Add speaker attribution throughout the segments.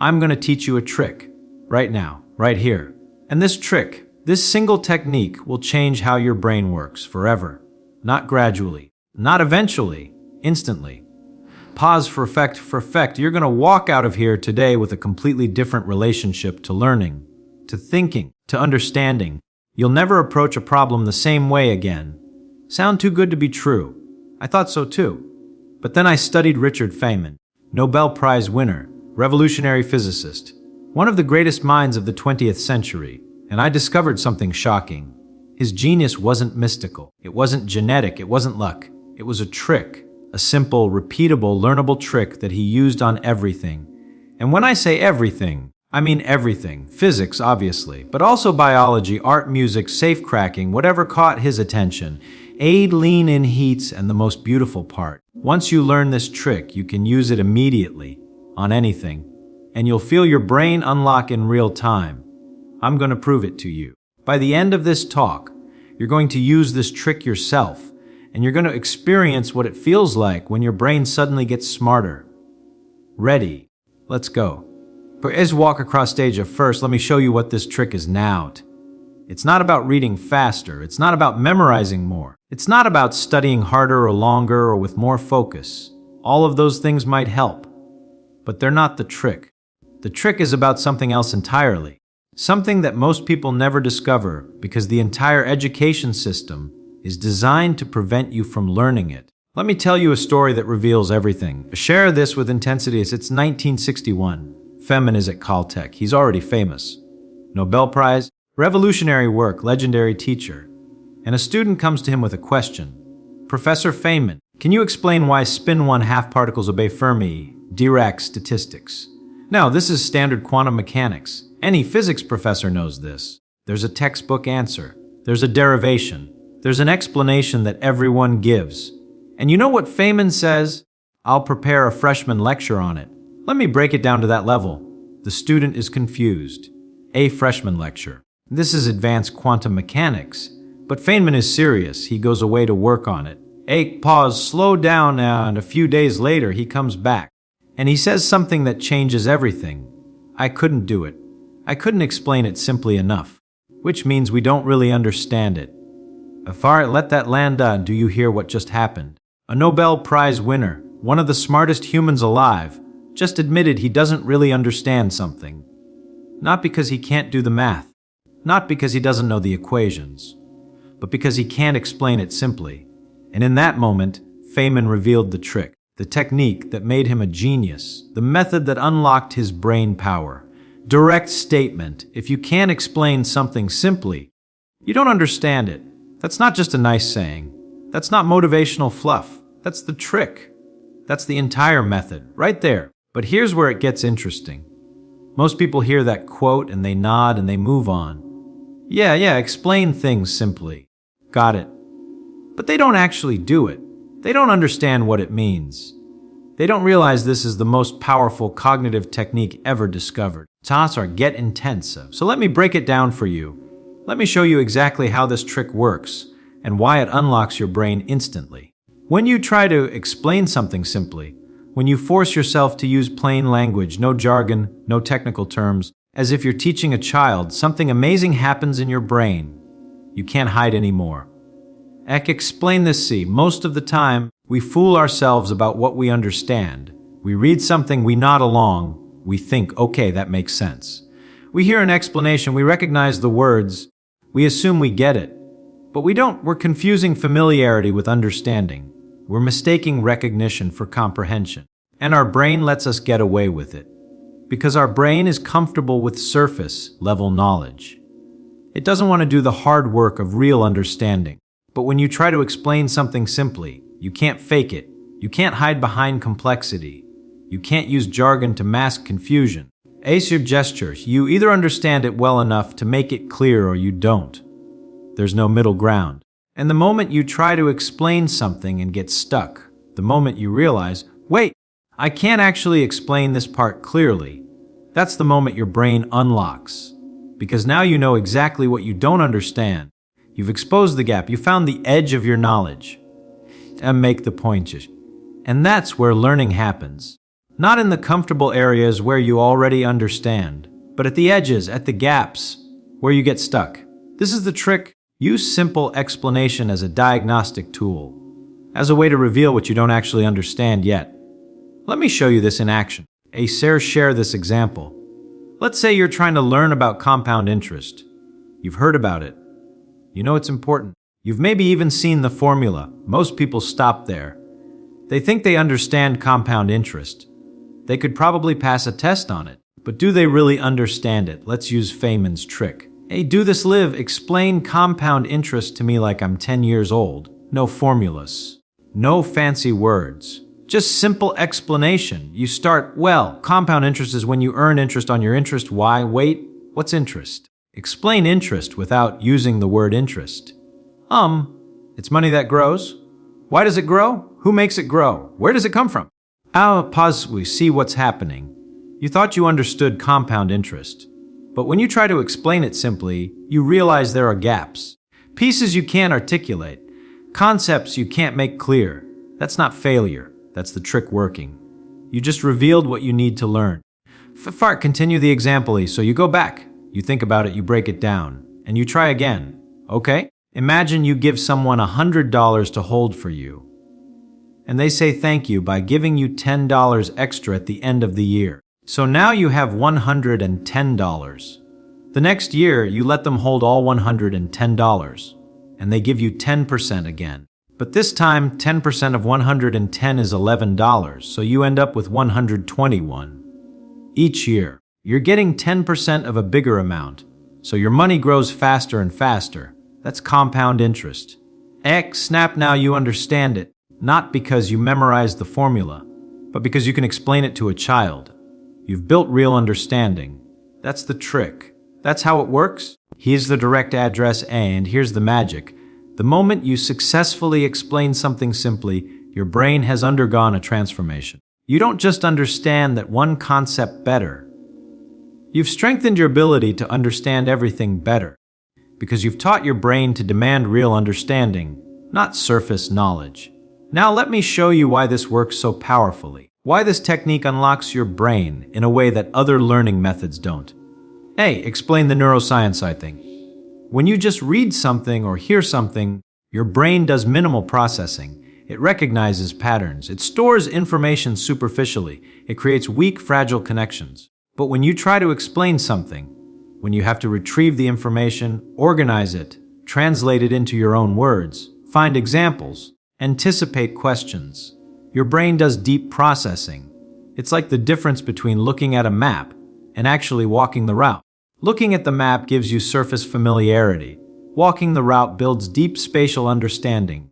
Speaker 1: I'm going to teach you a trick. Right now, right here. And this trick, this single technique will change how your brain works forever. Not gradually, not eventually, instantly. Pause for effect. You're going to walk out of here today with a completely different relationship to learning, to thinking, to understanding. You'll never approach a problem the same way again. Sound too good to be true. I thought so too. But then I studied Richard Feynman, Nobel Prize winner, revolutionary physicist, one of the greatest minds of the 20th century, and I discovered something shocking. His genius wasn't mystical. It wasn't genetic. It wasn't luck. It was a trick. A simple, repeatable, learnable trick that he used on everything. And when I say everything, I mean everything. Physics, obviously, but also biology, art, music, safecracking, whatever caught his attention. Aid, lean in heats, and the most beautiful part. Once you learn this trick, you can use it immediately on anything, and you'll feel your brain unlock in real time. I'm going to prove it to you. By the end of this talk, you're going to use this trick yourself, and you're going to experience what it feels like when your brain suddenly gets smarter. Ready? Let's go. But as we walk across stage first, let me show you what this trick is now. It's not about reading faster. It's not about memorizing more. It's not about studying harder or longer or with more focus. All of those things might help, but they're not the trick. The trick is about something else entirely. Something that most people never discover because the entire education system is designed to prevent you from learning it. Let me tell you a story that reveals everything. Share this with intensity. It's 1961. Feynman is at Caltech. He's already famous. Nobel Prize, revolutionary work, legendary teacher. And a student comes to him with a question. Professor Feynman, can you explain why spin 1/2 particles obey Fermi, Dirac statistics? Now, this is standard quantum mechanics. Any physics professor knows this. There's a textbook answer. There's a derivation. There's an explanation that everyone gives. And you know what Feynman says? I'll prepare a freshman lecture on it. Let me break it down to that level. The student is confused. A freshman lecture. This is advanced quantum mechanics. But Feynman is serious. He goes away to work on it. A pause, slow down now, and a few days later he comes back. And he says something that changes everything. I couldn't do it. I couldn't explain it simply enough. Which means we don't really understand it. Afar, let that land on. Do you hear what just happened? A Nobel Prize winner, one of the smartest humans alive, just admitted he doesn't really understand something. Not because he can't do the math. Not because he doesn't know the equations. But because he can't explain it simply. And in that moment, Feynman revealed the trick, the technique that made him a genius, the method that unlocked his brain power. Direct statement. If you can't explain something simply, you don't understand it. That's not just a nice saying. That's not motivational fluff. That's the trick. That's the entire method, right there. But here's where it gets interesting. Most people hear that quote and they nod and they move on. Yeah, explain things simply. Got it. But they don't actually do it. They don't understand what it means. They don't realize this is the most powerful cognitive technique ever discovered. Tasks are get intensive. So let me break it down for you. Let me show you exactly how this trick works and why it unlocks your brain instantly. When you try to explain something simply, when you force yourself to use plain language, no jargon, no technical terms, as if you're teaching a child, something amazing happens in your brain. You can't hide anymore. Explain this, see. Most of the time, we fool ourselves about what we understand. We read something, we nod along, we think, okay, that makes sense. We hear an explanation, we recognize the words, we assume we get it. But we don't. We're confusing familiarity with understanding. We're mistaking recognition for comprehension. And our brain lets us get away with it. Because our brain is comfortable with surface-level knowledge. It doesn't want to do the hard work of real understanding. But when you try to explain something simply, you can't fake it. You can't hide behind complexity. You can't use jargon to mask confusion. Ace your gestures. You either understand it well enough to make it clear or you don't. There's no middle ground. And the moment you try to explain something and get stuck, the moment you realize, wait, I can't actually explain this part clearly, that's the moment your brain unlocks. Because now you know exactly what you don't understand. You've exposed the gap. You found the edge of your knowledge. And make the point. And that's where learning happens. Not in the comfortable areas where you already understand, but at the edges, at the gaps, where you get stuck. This is the trick. Use simple explanation as a diagnostic tool, as a way to reveal what you don't actually understand yet. Let me show you this in action. Share this example. Let's say you're trying to learn about compound interest. You've heard about it. You know it's important. You've maybe even seen the formula. Most people stop there. They think they understand compound interest. They could probably pass a test on it. But do they really understand it? Let's use Feynman's trick. Hey, do this live. Explain compound interest to me like I'm 10 years old. No formulas. No fancy words. Just simple explanation. You start, well, compound interest is when you earn interest on your interest. Why? Wait, what's interest? Explain interest without using the word interest. It's money that grows. Why does it grow? Who makes it grow? Where does it come from? Pause, we see what's happening. You thought you understood compound interest. But when you try to explain it simply, you realize there are gaps. Pieces you can't articulate. Concepts you can't make clear. That's not failure. That's the trick working. You just revealed what you need to learn. Continue the example. So you go back. You think about it, you break it down. And you try again. Okay? Imagine you give someone $100 to hold for you. And they say thank you by giving you $10 extra at the end of the year. So now you have $110. The next year, you let them hold all $110, and they give you 10% again. But this time, 10% of 110 is $11, so you end up with 121. Each year, you're getting 10% of a bigger amount, so your money grows faster and faster. That's compound interest. Snap, now you understand it, not because you memorized the formula, but because you can explain it to a child. You've built real understanding. That's the trick. That's how it works. Here's the direct address, and here's the magic. The moment you successfully explain something simply, your brain has undergone a transformation. You don't just understand that one concept better. You've strengthened your ability to understand everything better, because you've taught your brain to demand real understanding, not surface knowledge. Now let me show you why this works so powerfully. Why this technique unlocks your brain in a way that other learning methods don't. Explain the neuroscience I think. When you just read something or hear something, your brain does minimal processing. It recognizes patterns. It stores information superficially. It creates weak, fragile connections. But when you try to explain something, when you have to retrieve the information, organize it, translate it into your own words, find examples, anticipate questions, your brain does deep processing. It's like the difference between looking at a map and actually walking the route. Looking at the map gives you surface familiarity. Walking the route builds deep spatial understanding.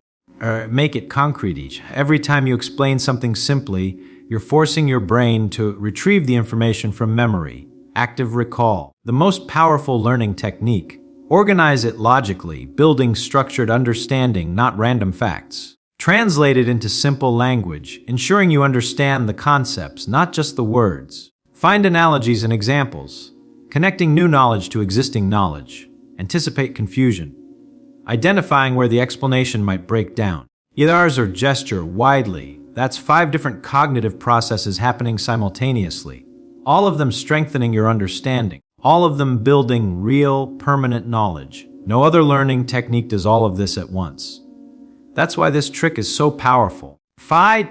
Speaker 1: Make it concrete. Every time you explain something simply, you're forcing your brain to retrieve the information from memory. Active recall. The most powerful learning technique. Organize it logically, building structured understanding, not random facts. Translate it into simple language, ensuring you understand the concepts, not just the words. Find analogies and examples, connecting new knowledge to existing knowledge. Anticipate confusion, identifying where the explanation might break down. Others or gesture widely. That's 5 different cognitive processes happening simultaneously, all of them strengthening your understanding, all of them building real, permanent knowledge. No other learning technique does all of this at once. That's why this trick is so powerful.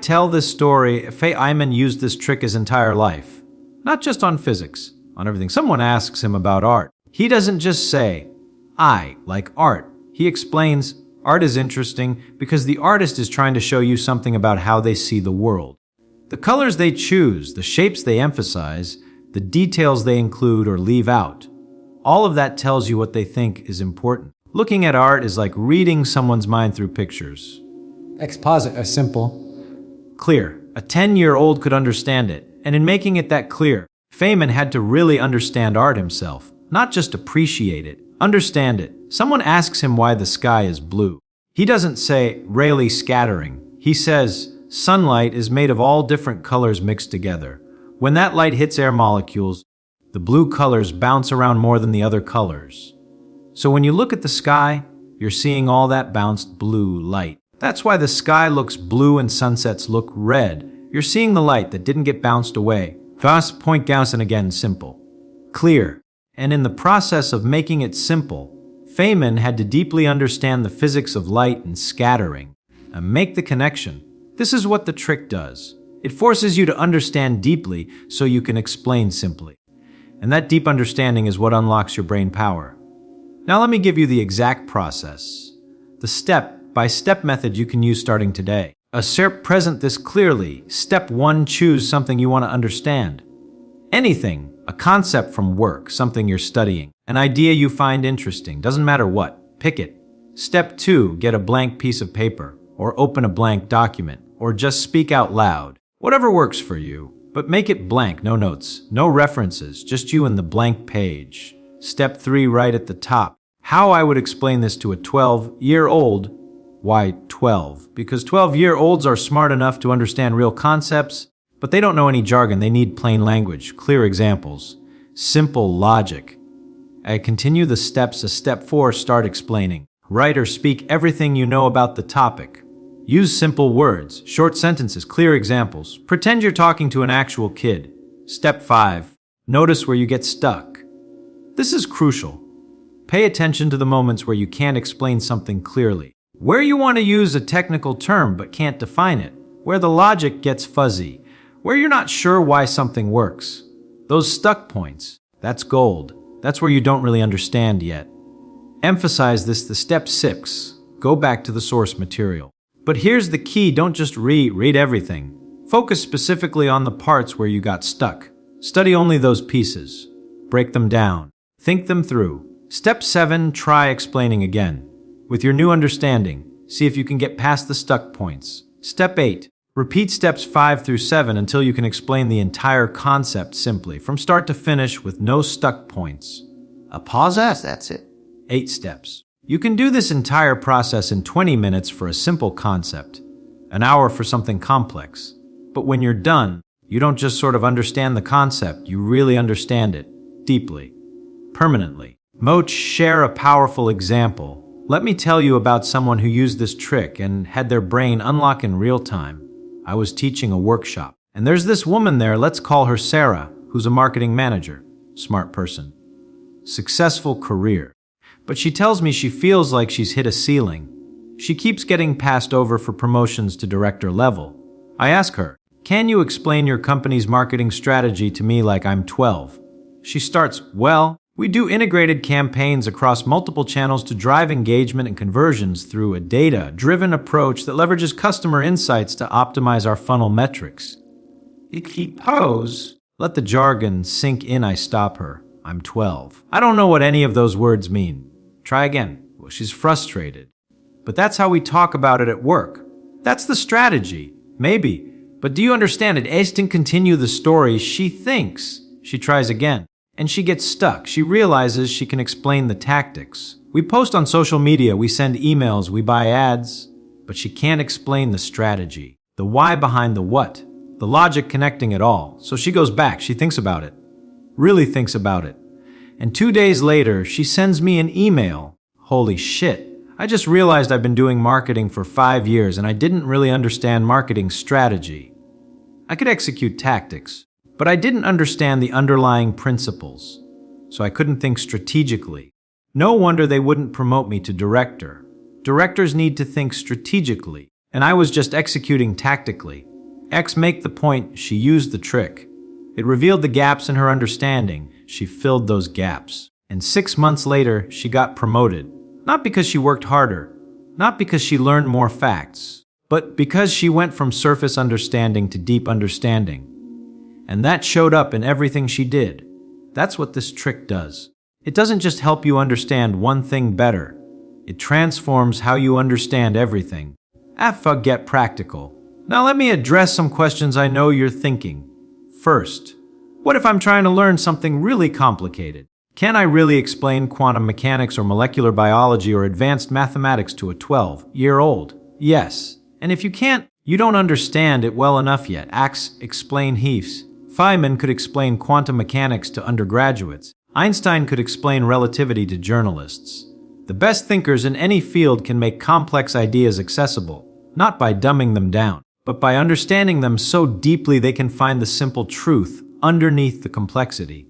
Speaker 1: Tell this story. Feynman used this trick his entire life. Not just on physics, on everything. Someone asks him about art. He doesn't just say, I like art. He explains, art is interesting because the artist is trying to show you something about how they see the world. The colors they choose, the shapes they emphasize, the details they include or leave out. All of that tells you what they think is important. Looking at art is like reading someone's mind through pictures. Exposit are simple. Clear. A 10-year-old could understand it. And in making it that clear, Feynman had to really understand art himself. Not just appreciate it, understand it. Someone asks him why the sky is blue. He doesn't say, Rayleigh scattering. He says, sunlight is made of all different colors mixed together. When that light hits air molecules, the blue colors bounce around more than the other colors. So when you look at the sky, you're seeing all that bounced blue light. That's why the sky looks blue and sunsets look red. You're seeing the light that didn't get bounced away. Thus, point Gaussian again simple. Clear. And in the process of making it simple, Feynman had to deeply understand the physics of light and scattering and make the connection. This is what the trick does. It forces you to understand deeply so you can explain simply. And that deep understanding is what unlocks your brain power. Now let me give you the exact process. The step-by-step method you can use starting today. Present this clearly. Step 1, choose something you want to understand. Anything, a concept from work, something you're studying, an idea you find interesting, doesn't matter what, pick it. Step 2, get a blank piece of paper, or open a blank document, or just speak out loud. Whatever works for you, but make it blank, no notes, no references, just you and the blank page. Step 3, right at the top. How I would explain this to a 12-year-old. Why 12? Because 12-year-olds are smart enough to understand real concepts, but they don't know any jargon. They need plain language, clear examples, simple logic. I continue the steps. Step 4, start explaining. Write or speak everything you know about the topic. Use simple words, short sentences, clear examples. Pretend you're talking to an actual kid. Step 5, notice where you get stuck. This is crucial. Pay attention to the moments where you can't explain something clearly. Where you want to use a technical term but can't define it. Where the logic gets fuzzy. Where you're not sure why something works. Those stuck points, that's gold. That's where you don't really understand yet. Emphasize this. The step 6, go back to the source material. But here's the key, don't just read everything. Focus specifically on the parts where you got stuck. Study only those pieces. Break them down. Think them through. Step 7, try explaining again. With your new understanding, see if you can get past the stuck points. Step 8, repeat steps 5 through 7 until you can explain the entire concept simply, from start to finish with no stuck points. A pause, that's it. 8 steps. You can do this entire process in 20 minutes for a simple concept, an hour for something complex. But when you're done, you don't just sort of understand the concept, you really understand it, deeply, permanently. Moch, share a powerful example. Let me tell you about someone who used this trick and had their brain unlock in real time. I was teaching a workshop, and there's this woman there, let's call her Sarah, who's a marketing manager, smart person, successful career. But she tells me she feels like she's hit a ceiling. She keeps getting passed over for promotions to director level. I ask her, can you explain your company's marketing strategy to me like I'm 12? She starts, well, we do integrated campaigns across multiple channels to drive engagement and conversions through a data-driven approach that leverages customer insights to optimize our funnel metrics. Pose. Let the jargon sink in. I stop her. I'm 12. I don't know what any of those words mean. Try again. Well, she's frustrated. But that's how we talk about it at work. That's the strategy. Maybe. But do you understand it? Instant continue the story. She thinks. She tries again. And she gets stuck. She realizes she can explain the tactics. We post on social media, we send emails, we buy ads. But she can't explain the strategy. The why behind the what. The logic connecting it all. So she goes back. She thinks about it. Really thinks about it. And 2 days later, she sends me an email. Holy shit. I just realized I've been doing marketing for 5 years and I didn't really understand marketing strategy. I could execute tactics, but I didn't understand the underlying principles. So I couldn't think strategically. No wonder they wouldn't promote me to director. Directors need to think strategically, and I was just executing tactically. Make the point, she used the trick. It revealed the gaps in her understanding. She filled those gaps. And 6 months later, she got promoted. Not because she worked harder, not because she learned more facts, but because she went from surface understanding to deep understanding. And that showed up in everything she did. That's what this trick does. It doesn't just help you understand one thing better. It transforms how you understand everything. Get practical. Now let me address some questions I know you're thinking. First, what if I'm trying to learn something really complicated? Can I really explain quantum mechanics or molecular biology or advanced mathematics to a 12-year-old? Yes. And if you can't, you don't understand it well enough yet. Explain Heaths. Feynman could explain quantum mechanics to undergraduates. Einstein could explain relativity to journalists. The best thinkers in any field can make complex ideas accessible, not by dumbing them down, but by understanding them so deeply they can find the simple truth underneath the complexity.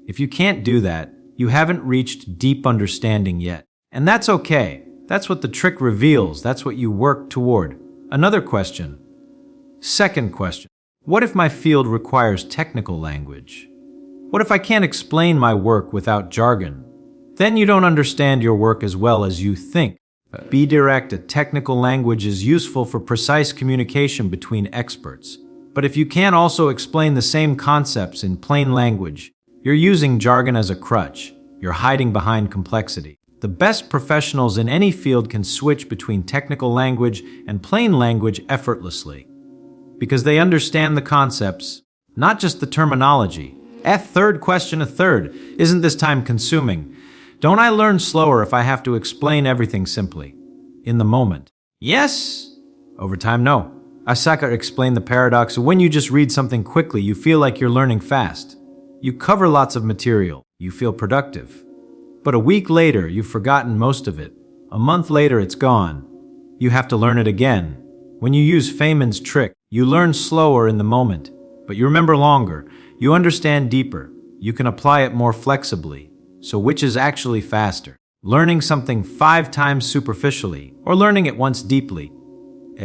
Speaker 1: If you can't do that, you haven't reached deep understanding yet. And that's okay. That's what the trick reveals. That's what you work toward. Another question. Second question. What if my field requires technical language? What if I can't explain my work without jargon? Then you don't understand your work as well as you think. Be direct. A technical language is useful for precise communication between experts. But if you can't also explain the same concepts in plain language, you're using jargon as a crutch. You're hiding behind complexity. The best professionals in any field can switch between technical language and plain language effortlessly, because they understand the concepts, not just the terminology. Third question. Isn't this time consuming? Don't I learn slower if I have to explain everything simply? In the moment. Yes. Over time, no. Asaka explained the paradox. When you just read something quickly, you feel like you're learning fast. You cover lots of material. You feel productive. But a week later, you've forgotten most of it. A month later, it's gone. You have to learn it again. When you use Feynman's trick, you learn slower in the moment, but you remember longer. You understand deeper. You can apply it more flexibly. So which is actually faster? Learning something 5 times superficially or learning it once deeply?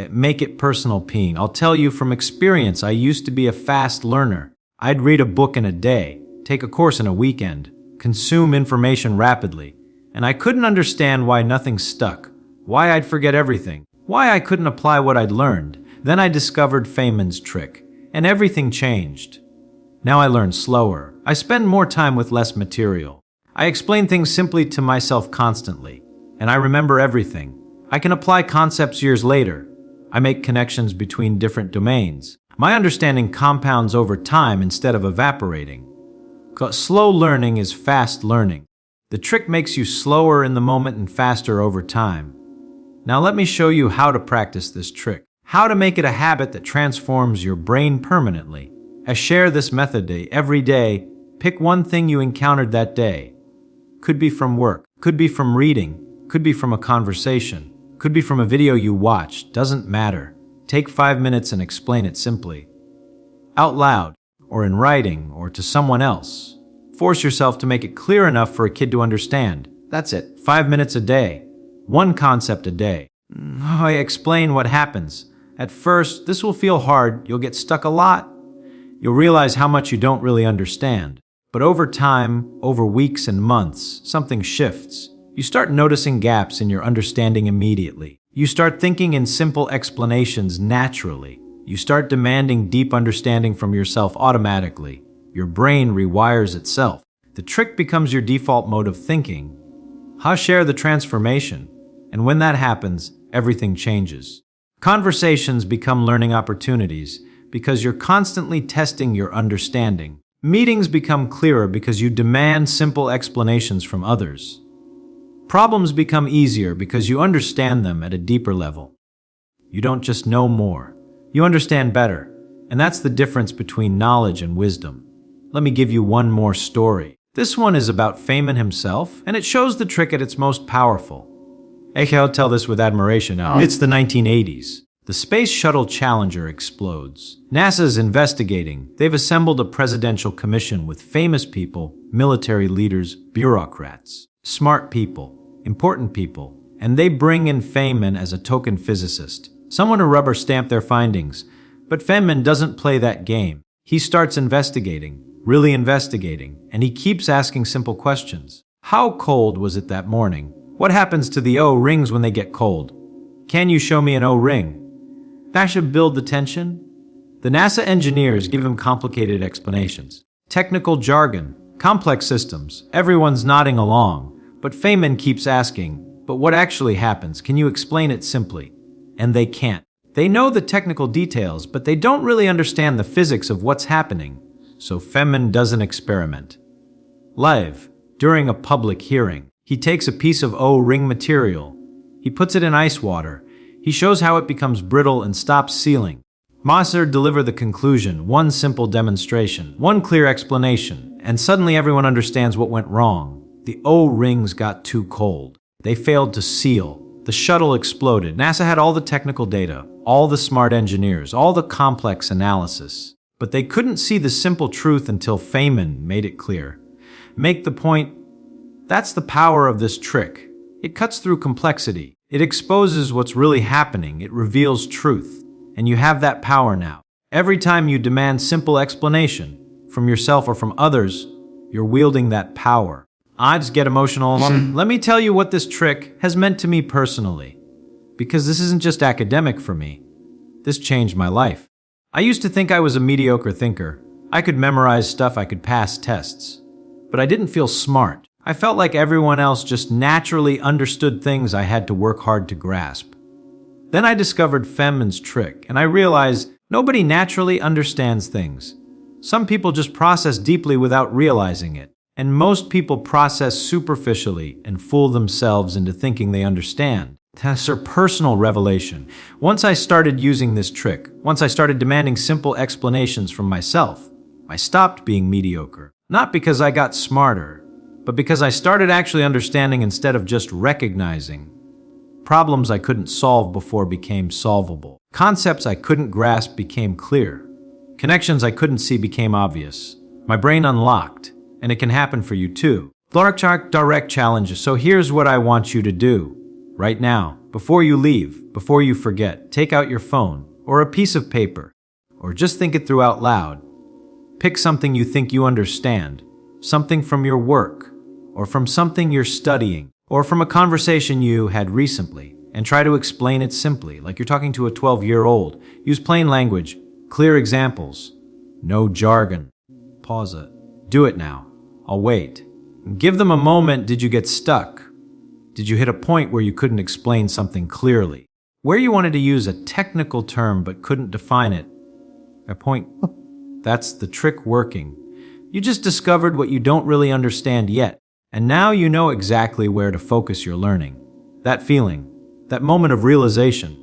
Speaker 1: Make it personal, Ping. I'll tell you from experience, I used to be a fast learner. I'd read a book in a day, take a course in a weekend, consume information rapidly, and I couldn't understand why nothing stuck, why I'd forget everything, why I couldn't apply what I'd learned. Then I discovered Feynman's trick, and everything changed. Now I learn slower. I spend more time with less material. I explain things simply to myself constantly, and I remember everything. I can apply concepts years later. I make connections between different domains. My understanding compounds over time instead of evaporating. Slow learning is fast learning. The trick makes you slower in the moment and faster over time. Now let me show you how to practice this trick. How to make it a habit that transforms your brain permanently. I share this method every day. Pick one thing you encountered that day. Could be from work, could be from reading, could be from a conversation, could be from a video you watched, doesn't matter. Take 5 minutes and explain it simply. Out loud, or in writing, or to someone else. Force yourself to make it clear enough for a kid to understand. That's it. 5 minutes a day. One concept a day. I explain what happens. At first, this will feel hard. You'll get stuck a lot. You'll realize how much you don't really understand. But over time, over weeks and months, something shifts. You start noticing gaps in your understanding immediately. You start thinking in simple explanations naturally. You start demanding deep understanding from yourself automatically. Your brain rewires itself. The trick becomes your default mode of thinking. Share the transformation. And when that happens, everything changes. Conversations become learning opportunities because you're constantly testing your understanding. Meetings become clearer because you demand simple explanations from others. Problems become easier because you understand them at a deeper level. You don't just know more. You understand better. And that's the difference between knowledge and wisdom. Let me give you one more story. This one is about Feynman himself, and it shows the trick at its most powerful. I'll tell this with admiration. It's the 1980s. The Space Shuttle Challenger explodes. NASA's investigating. They've assembled a presidential commission with famous people, military leaders, bureaucrats, smart people, important people, and they bring in Feynman as a token physicist, someone to rubber stamp their findings. But Feynman doesn't play that game. He starts investigating, really investigating, and he keeps asking simple questions. How cold was it that morning? What happens to the O-rings when they get cold? Can you show me an O-ring? That should build the tension. The NASA engineers give him complicated explanations. Technical jargon, complex systems, everyone's nodding along. But Feynman keeps asking, but what actually happens? Can you explain it simply? And they can't. They know the technical details, but they don't really understand the physics of what's happening. So Feynman does an experiment. Live, during a public hearing, he takes a piece of O-ring material. He puts it in ice water. He shows how it becomes brittle and stops sealing. Moser deliver the conclusion, one simple demonstration, one clear explanation, and suddenly everyone understands what went wrong. The O-rings got too cold. They failed to seal. The shuttle exploded. NASA had all the technical data, all the smart engineers, all the complex analysis. But they couldn't see the simple truth until Feynman made it clear. Make the point, that's the power of this trick. It cuts through complexity. It exposes what's really happening. It reveals truth. And you have that power now. Every time you demand simple explanation from yourself or from others, you're wielding that power. I just get emotional. Let me tell you what this trick has meant to me personally. Because this isn't just academic for me. This changed my life. I used to think I was a mediocre thinker. I could memorize stuff, I could pass tests. But I didn't feel smart. I felt like everyone else just naturally understood things I had to work hard to grasp. Then I discovered Feynman's trick, and I realized nobody naturally understands things. Some people just process deeply without realizing it. And most people process superficially and fool themselves into thinking they understand. That's their personal revelation. Once I started using this trick, once I started demanding simple explanations from myself, I stopped being mediocre. Not because I got smarter, but because I started actually understanding instead of just recognizing. Problems I couldn't solve before became solvable. Concepts I couldn't grasp became clear. Connections I couldn't see became obvious. My brain unlocked, and it can happen for you too. Direct challenges. So here's what I want you to do. Right now, before you leave, before you forget, take out your phone or a piece of paper, or just think it through out loud. Pick something you think you understand, something from your work, or from something you're studying, or from a conversation you had recently, and try to explain it simply, like you're talking to a 12-year-old. Use plain language, clear examples, no jargon. Pause it. Do it now. I'll wait. Give them a moment. Did you get stuck? Did you hit a point where you couldn't explain something clearly? Where you wanted to use a technical term but couldn't define it? A point. That's the trick working. You just discovered what you don't really understand yet, and now you know exactly where to focus your learning. That feeling, that moment of realization,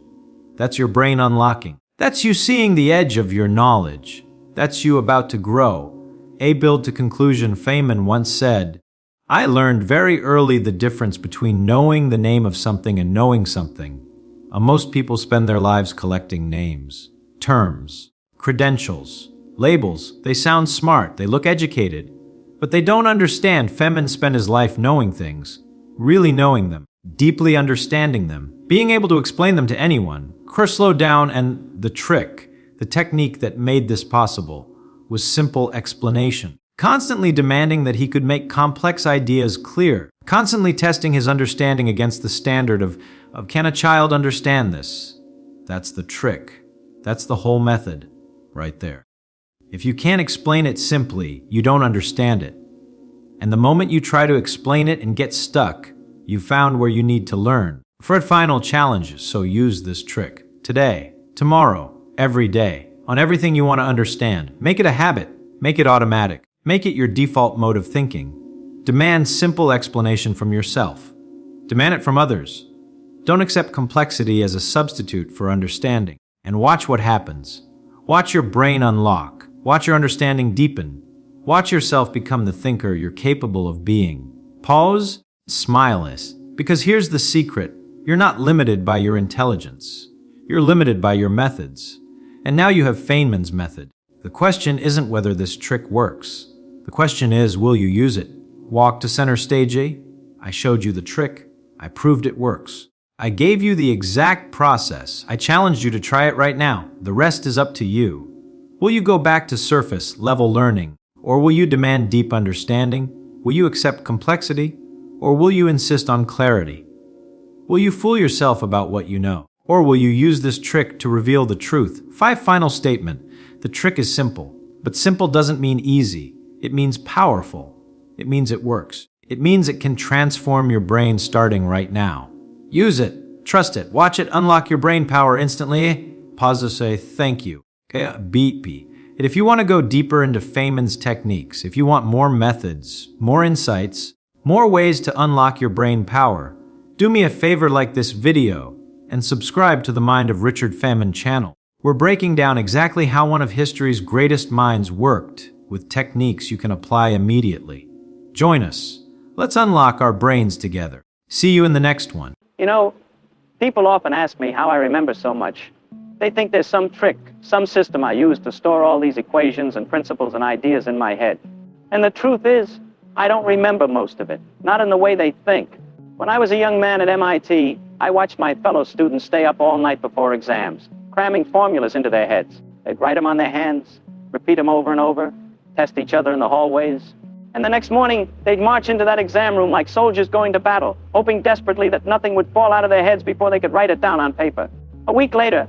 Speaker 1: that's your brain unlocking. That's you seeing the edge of your knowledge. That's you about to grow. A build to conclusion. Feynman once said, I learned very early the difference between knowing the name of something and knowing something. Most people spend their lives collecting names, terms, credentials, labels. They sound smart, they look educated, but they don't understand. Feynman spent his life knowing things, really knowing them, deeply understanding them, being able to explain them to anyone. Slow down, and the trick, the technique that made this possible, was simple explanation. Constantly demanding that he could make complex ideas clear, constantly testing his understanding against the standard of can a child understand this? That's the trick. That's the whole method, right there. If you can't explain it simply, you don't understand it. And the moment you try to explain it and get stuck, you've found where you need to learn. For final challenges, so use this trick. Today, tomorrow, every day, on everything you want to understand. Make it a habit. Make it automatic. Make it your default mode of thinking. Demand simple explanation from yourself. Demand it from others. Don't accept complexity as a substitute for understanding. And watch what happens. Watch your brain unlock. Watch your understanding deepen. Watch yourself become the thinker you're capable of being. Pause, smile, because here's the secret. You're not limited by your intelligence. You're limited by your methods. And now you have Feynman's method. The question isn't whether this trick works. The question is, will you use it? Walk to center stage A. I showed you the trick. I proved it works. I gave you the exact process. I challenged you to try it right now. The rest is up to you. Will you go back to surface level learning? Or will you demand deep understanding? Will you accept complexity? Or will you insist on clarity? Will you fool yourself about what you know? Or will you use this trick to reveal the truth? Final statement. The trick is simple. But simple doesn't mean easy. It means powerful. It means it works. It means it can transform your brain starting right now. Use it. Trust it. Watch it unlock your brain power instantly. Pause to say thank you. Beat. And if you want to go deeper into Feynman's techniques, if you want more methods, more insights, more ways to unlock your brain power, do me a favor, like this video and subscribe to the Mind of Richard Feynman channel. We're breaking down exactly how one of history's greatest minds worked with techniques you can apply immediately. Join us. Let's unlock our brains together. See you in the next one.
Speaker 2: You know, people often ask me how I remember so much. They think there's some trick, some system I use to store all these equations and principles and ideas in my head. And the truth is, I don't remember most of it, not in the way they think. When I was a young man at MIT, I watched my fellow students stay up all night before exams, cramming formulas into their heads. They'd write them on their hands, repeat them over and over, test each other in the hallways. And the next morning, they'd march into that exam room like soldiers going to battle, hoping desperately that nothing would fall out of their heads before they could write it down on paper. A week later,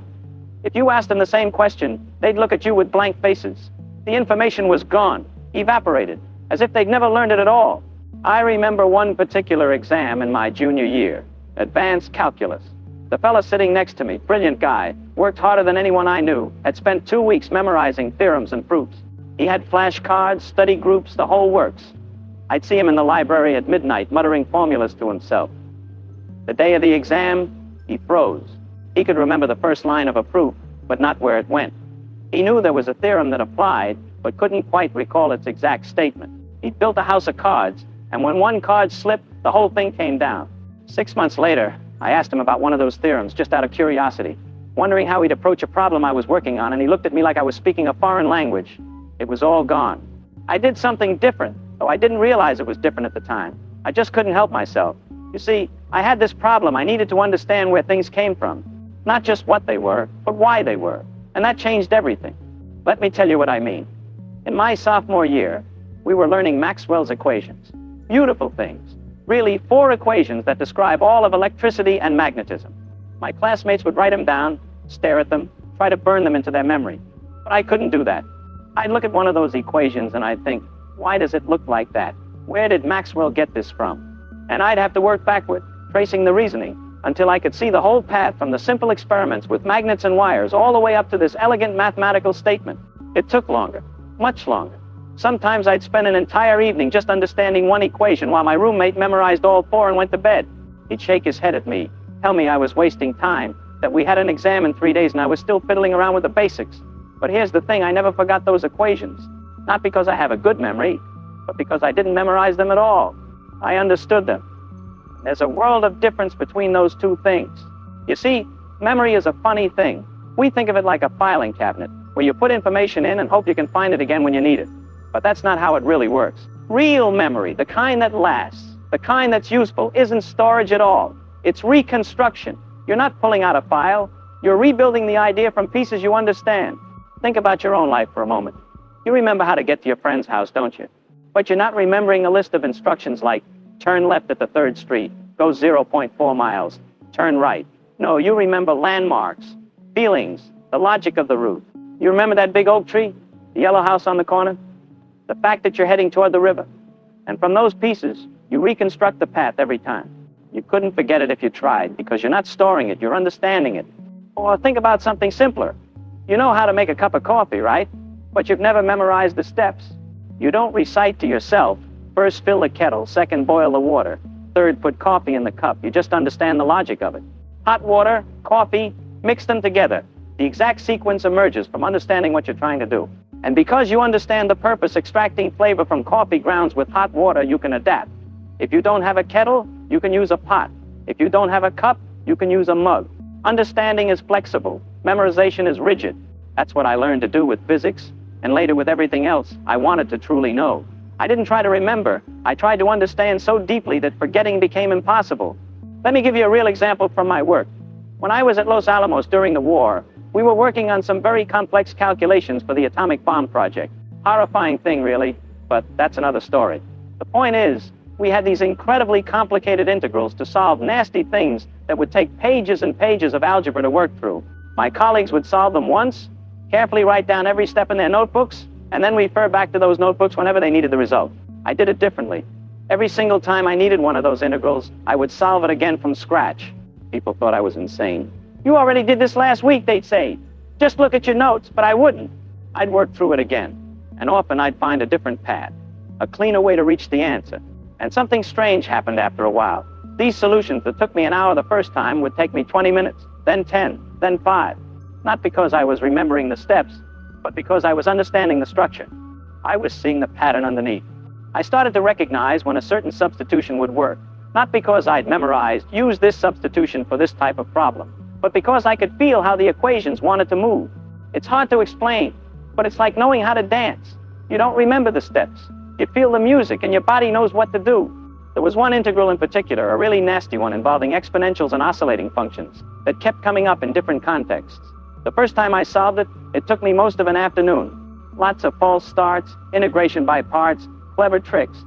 Speaker 2: if you asked them the same question, they'd look at you with blank faces. The information was gone, evaporated, as if they'd never learned it at all. I remember one particular exam in my junior year, advanced calculus. The fella sitting next to me, brilliant guy, worked harder than anyone I knew, had spent 2 weeks memorizing theorems and proofs. He had flashcards, study groups, the whole works. I'd see him in the library at midnight muttering formulas to himself. The day of the exam, he froze. He could remember the first line of a proof, but not where it went. He knew there was a theorem that applied, but couldn't quite recall its exact statement. He'd built a house of cards, and when one card slipped, the whole thing came down. 6 months later, I asked him about one of those theorems, just out of curiosity, wondering how he'd approach a problem I was working on, and he looked at me like I was speaking a foreign language. It was all gone. I did something different, though I didn't realize it was different at the time. I just couldn't help myself. You see, I had this problem. I needed to understand where things came from. Not just what they were, but why they were. And that changed everything. Let me tell you what I mean. In my sophomore year, we were learning Maxwell's equations. Beautiful things. Really, 4 equations that describe all of electricity and magnetism. My classmates would write them down, stare at them, try to burn them into their memory. But I couldn't do that. I'd look at one of those equations and I'd think, why does it look like that? Where did Maxwell get this from? And I'd have to work backward, tracing the reasoning, until I could see the whole path from the simple experiments with magnets and wires all the way up to this elegant mathematical statement. It took longer, much longer. Sometimes I'd spend an entire evening just understanding one equation while my roommate memorized all 4 and went to bed. He'd shake his head at me, tell me I was wasting time, that we had an exam in 3 days and I was still fiddling around with the basics. But here's the thing, I never forgot those equations. Not because I have a good memory, but because I didn't memorize them at all. I understood them. There's a world of difference between those two things. You see, memory is a funny thing. We think of it like a filing cabinet, where you put information in and hope you can find it again when you need it. But that's not how it really works. Real memory, the kind that lasts, the kind that's useful, isn't storage at all. It's reconstruction. You're not pulling out a file. You're rebuilding the idea from pieces you understand. Think about your own life for a moment. You remember how to get to your friend's house, don't you? But you're not remembering a list of instructions like, turn left at the 3rd Street, go 0.4 miles, turn right. No, you remember landmarks, feelings, the logic of the route. You remember that big oak tree, the yellow house on the corner, the fact that you're heading toward the river. And from those pieces, you reconstruct the path every time. You couldn't forget it if you tried, because you're not storing it, you're understanding it. Or think about something simpler. You know how to make a cup of coffee, right? But you've never memorized the steps. You don't recite to yourself, first fill the kettle, second boil the water, third put coffee in the cup. You just understand the logic of it. Hot water, coffee, mix them together. The exact sequence emerges from understanding what you're trying to do. And because you understand the purpose, extracting flavor from coffee grounds with hot water, you can adapt. If you don't have a kettle, you can use a pot. If you don't have a cup, you can use a mug. Understanding is flexible. Memorization is rigid. That's what I learned to do with physics, and later with everything else I wanted to truly know. I didn't try to remember. I tried to understand so deeply that forgetting became impossible. Let me give you a real example from my work. When I was at Los Alamos during the war, we were working on some very complex calculations for the atomic bomb project. Horrifying thing, really, but that's another story. The point is, we had these incredibly complicated integrals to solve nasty things that would take pages and pages of algebra to work through. My colleagues would solve them once, carefully write down every step in their notebooks, and then refer back to those notebooks whenever they needed the result. I did it differently. Every single time I needed one of those integrals, I would solve it again from scratch. People thought I was insane. You already did this last week, they'd say. Just look at your notes, but I wouldn't. I'd work through it again, and often I'd find a different path, a cleaner way to reach the answer. And something strange happened after a while. These solutions that took me an hour the first time would take me 20 minutes, then 10, then 5. Not because I was remembering the steps, but because I was understanding the structure. I was seeing the pattern underneath. I started to recognize when a certain substitution would work, not because I'd memorized, use this substitution for this type of problem. but because I could feel how the equations wanted to move. It's hard to explain, but it's like knowing how to dance. You don't remember the steps. You feel the music and your body knows what to do. There was one integral in particular, a really nasty one involving exponentials and oscillating functions that kept coming up in different contexts. The first time I solved it, it took me most of an afternoon. Lots of false starts, integration by parts, clever tricks.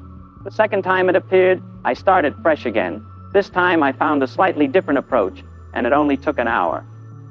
Speaker 2: The second time it appeared, I started fresh again. This time I found a slightly different approach, and it only took an hour.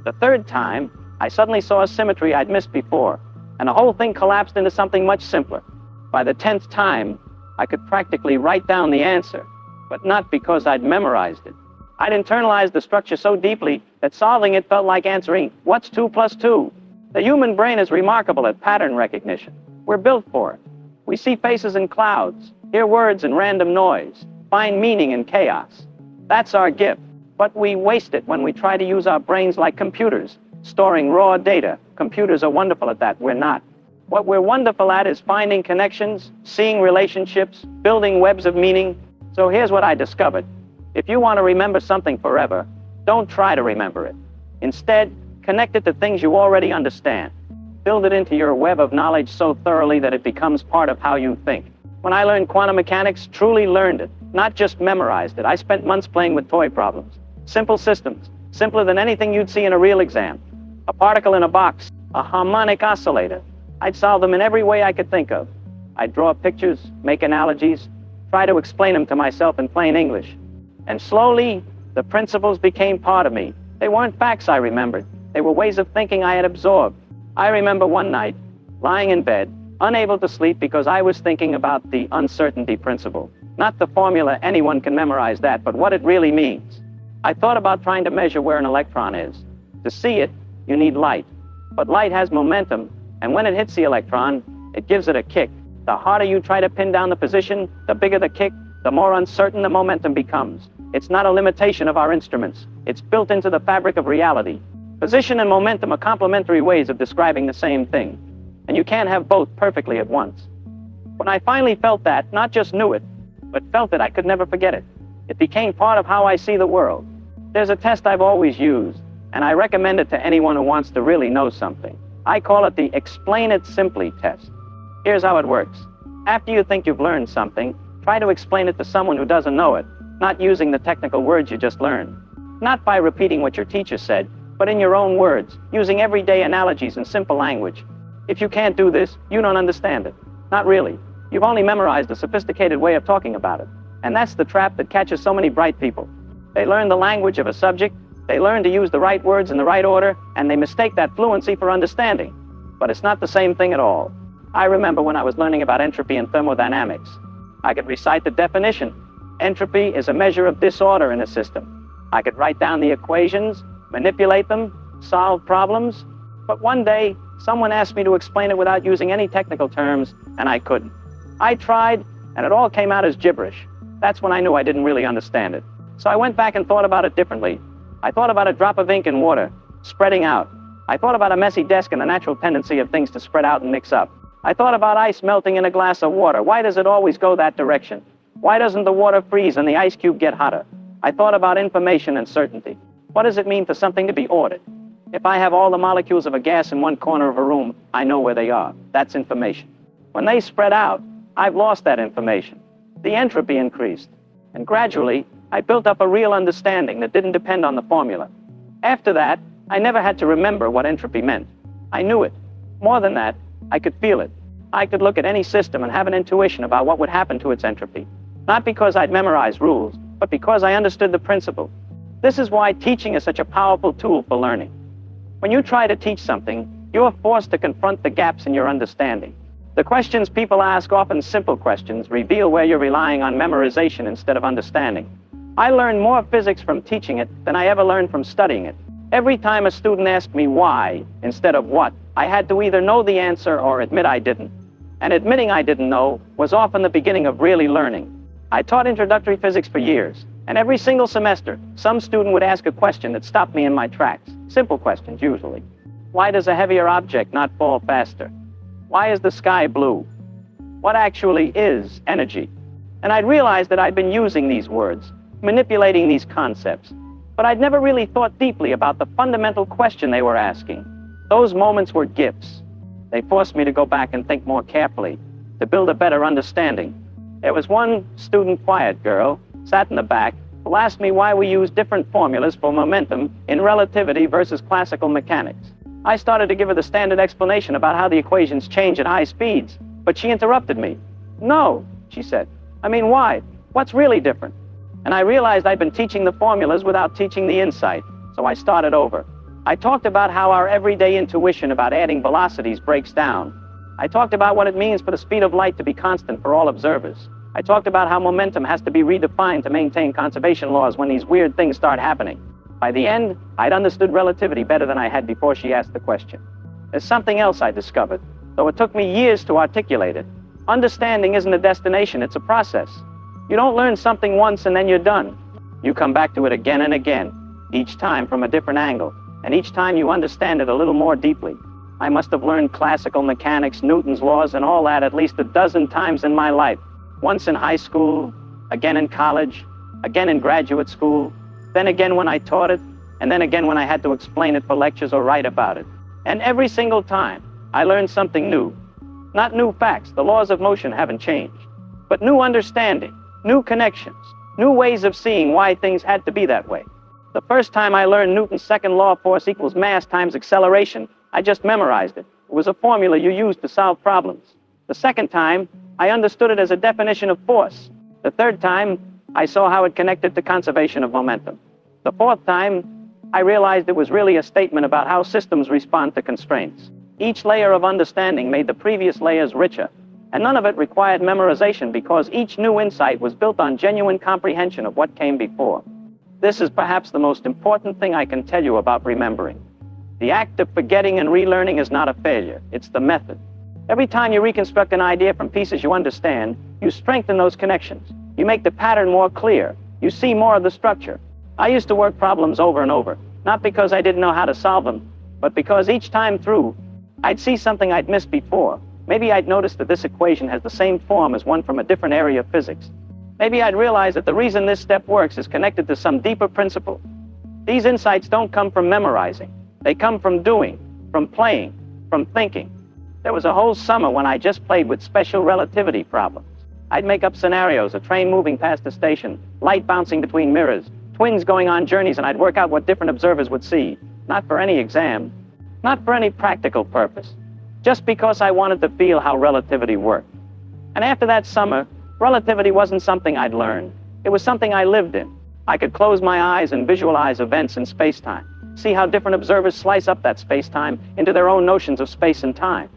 Speaker 2: The third time, I suddenly saw a symmetry I'd missed before, and the whole thing collapsed into something much simpler. By the 10th time, I could practically write down the answer, but not because I'd memorized it. I'd internalized the structure so deeply that solving it felt like answering, what's 2 plus 2? The human brain is remarkable at pattern recognition. We're built for it. We see faces in clouds, hear words in random noise, find meaning in chaos. That's our gift, but we waste it when we try to use our brains like computers, storing raw data. Computers are wonderful at that, we're not. What we're wonderful at is finding connections, seeing relationships, building webs of meaning. So here's what I discovered. If you want to remember something forever, don't try to remember it. Instead, connect it to things you already understand. Build it into your web of knowledge so thoroughly that it becomes part of how you think. When I learned quantum mechanics, truly learned it, not just memorized it. I spent months playing with toy problems. Simple systems, simpler than anything you'd see in a real exam. A particle in a box, a harmonic oscillator. I'd solve them in every way I could think of. I'd draw pictures, make analogies, try to explain them to myself in plain English. And slowly, the principles became part of me. They weren't facts I remembered. They were ways of thinking I had absorbed. I remember one night, lying in bed, unable to sleep because I was thinking about the uncertainty principle. Not the formula, anyone can memorize that, but what it really means. I thought about trying to measure where an electron is. To see it, you need light. But light has momentum, and when it hits the electron, it gives it a kick. The harder you try to pin down the position, the bigger the kick, the more uncertain the momentum becomes. It's not a limitation of our instruments. It's built into the fabric of reality. Position and momentum are complementary ways of describing the same thing, and you can't have both perfectly at once. When I finally felt that, not just knew it, but felt it, I could never forget it. It became part of how I see the world. There's a test I've always used, and I recommend it to anyone who wants to really know something. I call it the Explain It Simply test. Here's how it works. After you think you've learned something, try to explain it to someone who doesn't know it, not using the technical words you just learned. Not by repeating what your teacher said, but in your own words, using everyday analogies and simple language. If you can't do this, you don't understand it. Not really. You've only memorized a sophisticated way of talking about it. And that's the trap that catches so many bright people. They learn the language of a subject, they learn to use the right words in the right order, and they mistake that fluency for understanding. But it's not the same thing at all. I remember when I was learning about entropy and thermodynamics. I could recite the definition. Entropy is a measure of disorder in a system. I could write down the equations, manipulate them, solve problems. But one day, someone asked me to explain it without using any technical terms, and I couldn't. I tried, and it all came out as gibberish. That's when I knew I didn't really understand it. So I went back and thought about it differently. I thought about a drop of ink in water, spreading out. I thought about a messy desk and the natural tendency of things to spread out and mix up. I thought about ice melting in a glass of water. Why does it always go that direction? Why doesn't the water freeze and the ice cube get hotter? I thought about information and certainty. What does it mean for something to be ordered? If I have all the molecules of a gas in one corner of a room, I know where they are. That's information. When they spread out, I've lost that information. The entropy increased. And gradually, I built up a real understanding that didn't depend on the formula. After that, I never had to remember what entropy meant. I knew it. More than that, I could feel it. I could look at any system and have an intuition about what would happen to its entropy. Not because I'd memorized rules, but because I understood the principle. This is why teaching is such a powerful tool for learning. When you try to teach something, you're forced to confront the gaps in your understanding. The questions people ask, often simple questions, reveal where you're relying on memorization instead of understanding. I learned more physics from teaching it than I ever learned from studying it. Every time a student asked me why instead of what, I had to either know the answer or admit I didn't. And admitting I didn't know was often the beginning of really learning. I taught introductory physics for years, and every single semester, some student would ask a question that stopped me in my tracks. Simple questions, usually. Why does a heavier object not fall faster? Why is the sky blue? What actually is energy? And I'd realized that I'd been using these words, manipulating these concepts. But I'd never really thought deeply about the fundamental question they were asking. Those moments were gifts. They forced me to go back and think more carefully, to build a better understanding. There was one student, quiet girl, sat in the back, who asked me why we use different formulas for momentum in relativity versus classical mechanics. I started to give her the standard explanation about how the equations change at high speeds, but she interrupted me. "No," she said. "I mean, why? What's really different?" And I realized I'd been teaching the formulas without teaching the insight, so I started over. I talked about how our everyday intuition about adding velocities breaks down. I talked about what it means for the speed of light to be constant for all observers. I talked about how momentum has to be redefined to maintain conservation laws when these weird things start happening. By the end, I'd understood relativity better than I had before she asked the question. There's something else I discovered, though it took me years to articulate it. Understanding isn't a destination, it's a process. You don't learn something once and then you're done. You come back to it again and again, each time from a different angle, and each time you understand it a little more deeply. I must have learned classical mechanics, Newton's laws, and all that at least a dozen times in my life. Once in high school, again in college, again in graduate school, then again when I taught it, and then again when I had to explain it for lectures or write about it. And every single time, I learned something new. Not new facts, the laws of motion haven't changed, but new understanding, new connections, new ways of seeing why things had to be that way. The first time I learned Newton's second law, force equals mass times acceleration, I just memorized it. It was a formula you used to solve problems. The second time, I understood it as a definition of force. The third time, I saw how it connected to conservation of momentum. The fourth time, I realized it was really a statement about how systems respond to constraints. Each layer of understanding made the previous layers richer, and none of it required memorization because each new insight was built on genuine comprehension of what came before. This is perhaps the most important thing I can tell you about remembering. The act of forgetting and relearning is not a failure, it's the method. Every time you reconstruct an idea from pieces you understand, you strengthen those connections. You make the pattern more clear. You see more of the structure. I used to work problems over and over, not because I didn't know how to solve them, but because each time through, I'd see something I'd missed before. Maybe I'd noticed that this equation has the same form as one from a different area of physics. Maybe I'd realize that the reason this step works is connected to some deeper principle. These insights don't come from memorizing. They come from doing, from playing, from thinking. There was a whole summer when I just played with special relativity problems. I'd make up scenarios, a train moving past a station, light bouncing between mirrors, twins going on journeys, and I'd work out what different observers would see. Not for any exam, not for any practical purpose, just because I wanted to feel how relativity worked. And after that summer, relativity wasn't something I'd learned. It was something I lived in. I could close my eyes and visualize events in space-time, see how different observers slice up that space-time into their own notions of space and time.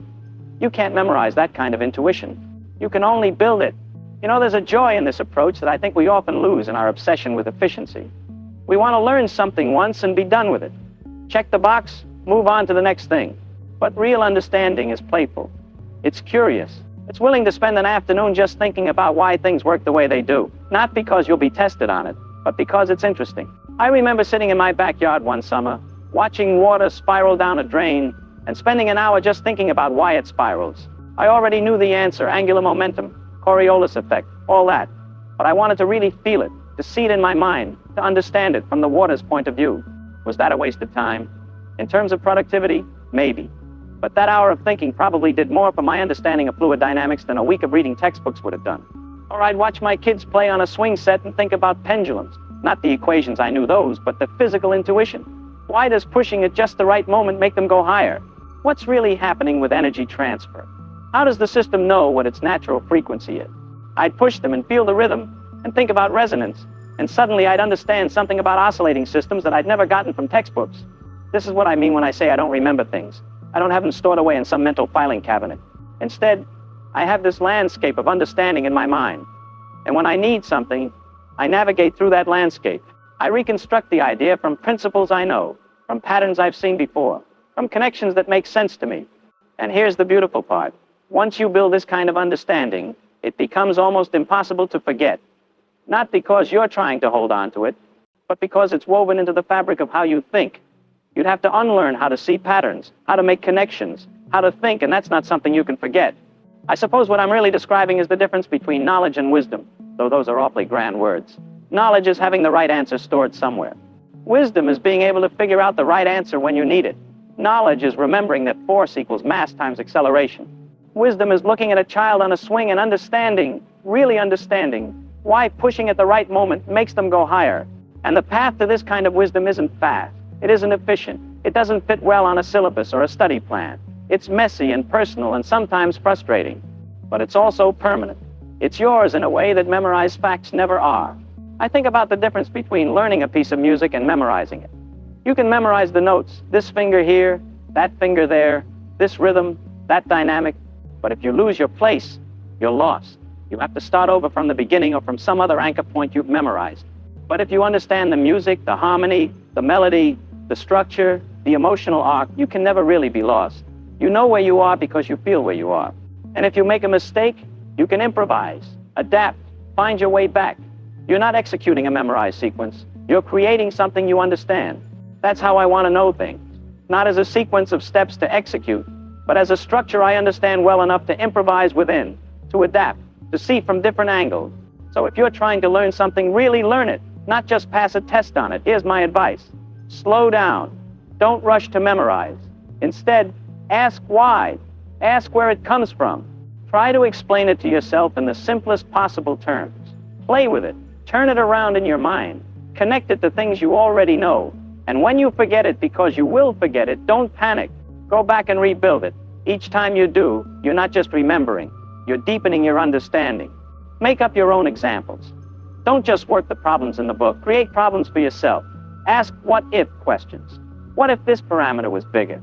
Speaker 2: You can't memorize that kind of intuition. You can only build it. You know, there's a joy in this approach that I think we often lose in our obsession with efficiency. We want to learn something once and be done with it. Check the box, move on to the next thing. But real understanding is playful. It's curious. It's willing to spend an afternoon just thinking about why things work the way they do. Not because you'll be tested on it, but because it's interesting. I remember sitting in my backyard one summer, watching water spiral down a drain, and spending an hour just thinking about why it spirals. I already knew the answer, angular momentum, Coriolis effect, all that. But I wanted to really feel it, to see it in my mind, to understand it from the water's point of view. Was that a waste of time? In terms of productivity, maybe. But that hour of thinking probably did more for my understanding of fluid dynamics than a week of reading textbooks would have done. Or I'd watch my kids play on a swing set and think about pendulums. Not the equations, I knew those, but the physical intuition. Why does pushing at just the right moment make them go higher? What's really happening with energy transfer? How does the system know what its natural frequency is? I'd push them and feel the rhythm and think about resonance, and suddenly I'd understand something about oscillating systems that I'd never gotten from textbooks. This is what I mean when I say I don't remember things. I don't have them stored away in some mental filing cabinet. Instead, I have this landscape of understanding in my mind. And when I need something, I navigate through that landscape. I reconstruct the idea from principles I know, from patterns I've seen before, from connections that make sense to me. And here's the beautiful part. Once you build this kind of understanding, it becomes almost impossible to forget. Not because you're trying to hold on to it, but because it's woven into the fabric of how you think. You'd have to unlearn how to see patterns, how to make connections, how to think, and that's not something you can forget. I suppose what I'm really describing is the difference between knowledge and wisdom, though those are awfully grand words. Knowledge is having the right answer stored somewhere. Wisdom is being able to figure out the right answer when you need it. Knowledge is remembering that force equals mass times acceleration. Wisdom is looking at a child on a swing and understanding, really understanding, why pushing at the right moment makes them go higher. And the path to this kind of wisdom isn't fast. It isn't efficient. It doesn't fit well on a syllabus or a study plan. It's messy and personal and sometimes frustrating. But it's also permanent. It's yours in a way that memorized facts never are. I think about the difference between learning a piece of music and memorizing it. You can memorize the notes, this finger here, that finger there, this rhythm, that dynamic. But if you lose your place, you're lost. You have to start over from the beginning or from some other anchor point you've memorized. But if you understand the music, the harmony, the melody, the structure, the emotional arc, you can never really be lost. You know where you are because you feel where you are. And if you make a mistake, you can improvise, adapt, find your way back. You're not executing a memorized sequence. You're creating something you understand. That's how I want to know things. Not as a sequence of steps to execute, but as a structure I understand well enough to improvise within, to adapt, to see from different angles. So if you're trying to learn something, really learn it, not just pass a test on it. Here's my advice. Slow down. Don't rush to memorize. Instead, ask why. Ask where it comes from. Try to explain it to yourself in the simplest possible terms. Play with it. Turn it around in your mind. Connect it to things you already know. And when you forget it, because you will forget it, don't panic. Go back and rebuild it. Each time you do, you're not just remembering. You're deepening your understanding. Make up your own examples. Don't just work the problems in the book. Create problems for yourself. Ask what-if questions. What if this parameter was bigger?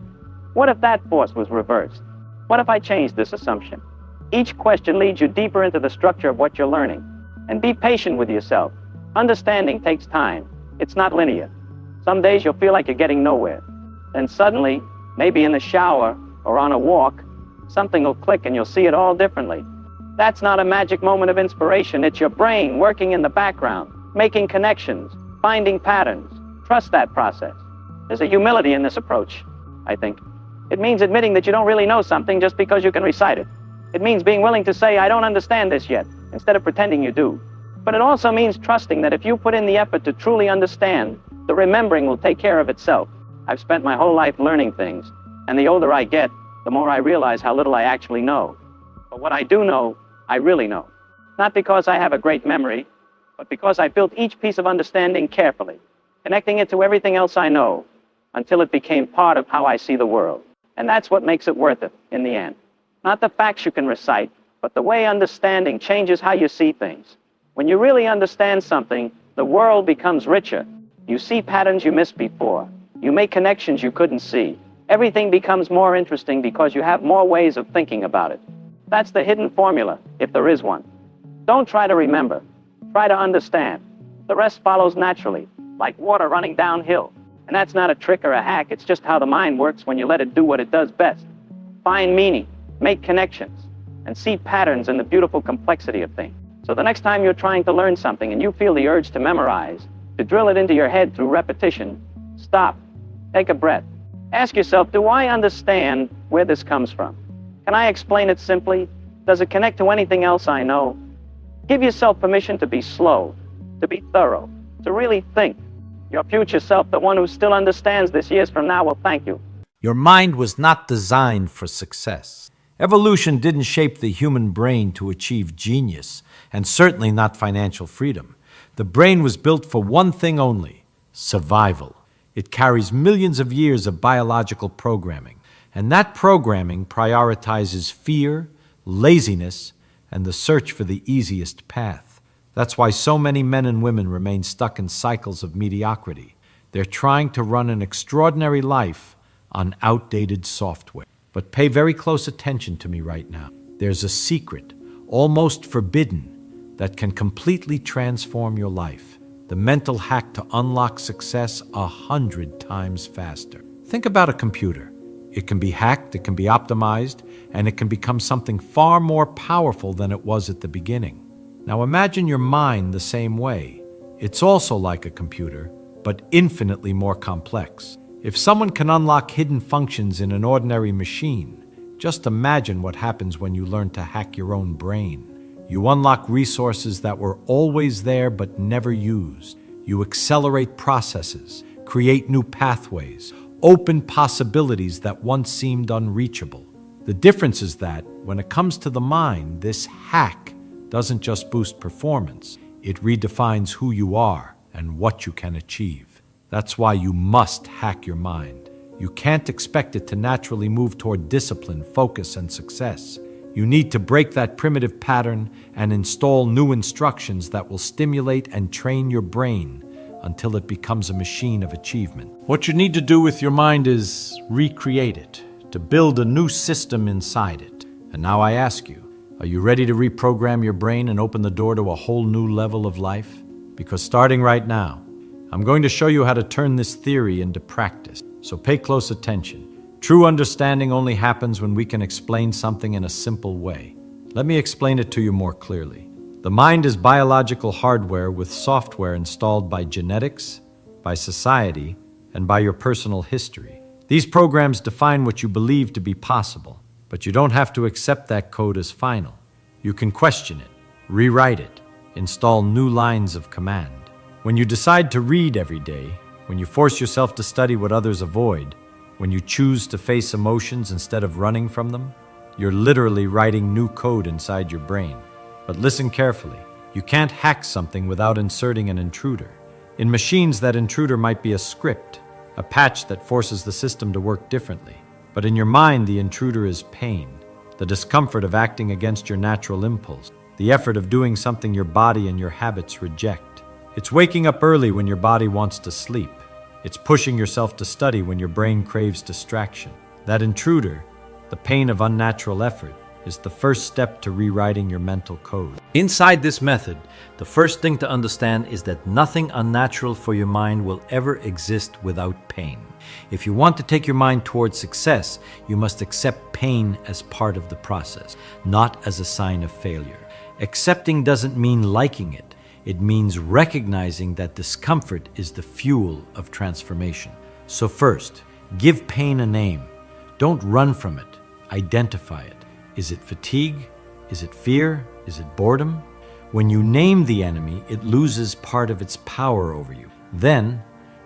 Speaker 2: What if that force was reversed? What if I changed this assumption? Each question leads you deeper into the structure of what you're learning. And be patient with yourself. Understanding takes time. It's not linear. Some days you'll feel like you're getting nowhere. Then suddenly, maybe in the shower or on a walk, something will click and you'll see it all differently. That's not a magic moment of inspiration. It's your brain working in the background, making connections, finding patterns. Trust that process. There's a humility in this approach, I think. It means admitting that you don't really know something just because you can recite it. It means being willing to say, I don't understand this yet, instead of pretending you do. But it also means trusting that if you put in the effort to truly understand, the remembering will take care of itself. I've spent my whole life learning things, and the older I get, the more I realize how little I actually know. But what I do know, I really know. Not because I have a great memory, but because I built each piece of understanding carefully, connecting it to everything else I know, until it became part of how I see the world. And that's what makes it worth it in the end. Not the facts you can recite, but the way understanding changes how you see things. When you really understand something, the world becomes richer. You see patterns you missed before. You make connections you couldn't see. Everything becomes more interesting because you have more ways of thinking about it. That's the hidden formula, if there is one. Don't try to remember. Try to understand. The rest follows naturally, like water running downhill. And that's not a trick or a hack. It's just how the mind works when you let it do what it does best. Find meaning, make connections, and see patterns in the beautiful complexity of things. So the next time you're trying to learn something and you feel the urge to memorize, to drill it into your head through repetition, stop, take a breath. Ask yourself, do I understand where this comes from? Can I explain it simply? Does it connect to anything else I know? Give yourself permission to be slow, to be thorough, to really think. Your future self, the one who still understands this years from now, will thank you.
Speaker 1: Your mind was not designed for success. Evolution didn't shape the human brain to achieve genius, and certainly not financial freedom. The brain was built for one thing only: survival. It carries millions of years of biological programming, and that programming prioritizes fear, laziness, and the search for the easiest path. That's why so many men and women remain stuck in cycles of mediocrity. They're trying to run an extraordinary life on outdated software. But pay very close attention to me right now. There's a secret, almost forbidden, that can completely transform your life. The mental hack to unlock success 100 times faster. Think about a computer. It can be hacked, it can be optimized, and it can become something far more powerful than it was at the beginning. Now imagine your mind the same way. It's also like a computer, but infinitely more complex. If someone can unlock hidden functions in an ordinary machine, just imagine what happens when you learn to hack your own brain. You unlock resources that were always there but never used. You accelerate processes, create new pathways, open possibilities that once seemed unreachable. The difference is that, when it comes to the mind, this hack doesn't just boost performance, it redefines who you are and what you can achieve. That's why you must hack your mind. You can't expect it to naturally move toward discipline, focus, and success. You need to break that primitive pattern and install new instructions that will stimulate and train your brain until it becomes a machine of achievement. What you need to do with your mind is recreate it, to build a new system inside it. And now I ask you, are you ready to reprogram your brain and open the door to a whole new level of life? Because starting right now, I'm going to show you how to turn this theory into practice. So pay close attention. True understanding only happens when we can explain something in a simple way. Let me explain it to you more clearly. The mind is biological hardware with software installed by genetics, by society, and by your personal history. These programs define what you believe to be possible, but you don't have to accept that code as final. You can question it, rewrite it, install new lines of command. When you decide to read every day, when you force yourself to study what others avoid, when you choose to face emotions instead of running from them, you're literally writing new code inside your brain. But listen carefully. You can't hack something without inserting an intruder. In machines, that intruder might be a script, a patch that forces the system to work differently. But in your mind, the intruder is pain, the discomfort of acting against your natural impulse, the effort of doing something your body and your habits reject. It's waking up early when your body wants to sleep. It's pushing yourself to study when your brain craves distraction. That intruder, the pain of unnatural effort, is the first step to rewriting your mental code. Inside this method, the first thing to understand is that nothing unnatural for your mind will ever exist without pain. If you want to take your mind towards success, you must accept pain as part of the process, not as a sign of failure. Accepting doesn't mean liking it. It means recognizing that discomfort is the fuel of transformation. So first, give pain a name. Don't run from it. Identify it. Is it fatigue? Is it fear? Is it boredom? When you name the enemy, it loses part of its power over you. Then,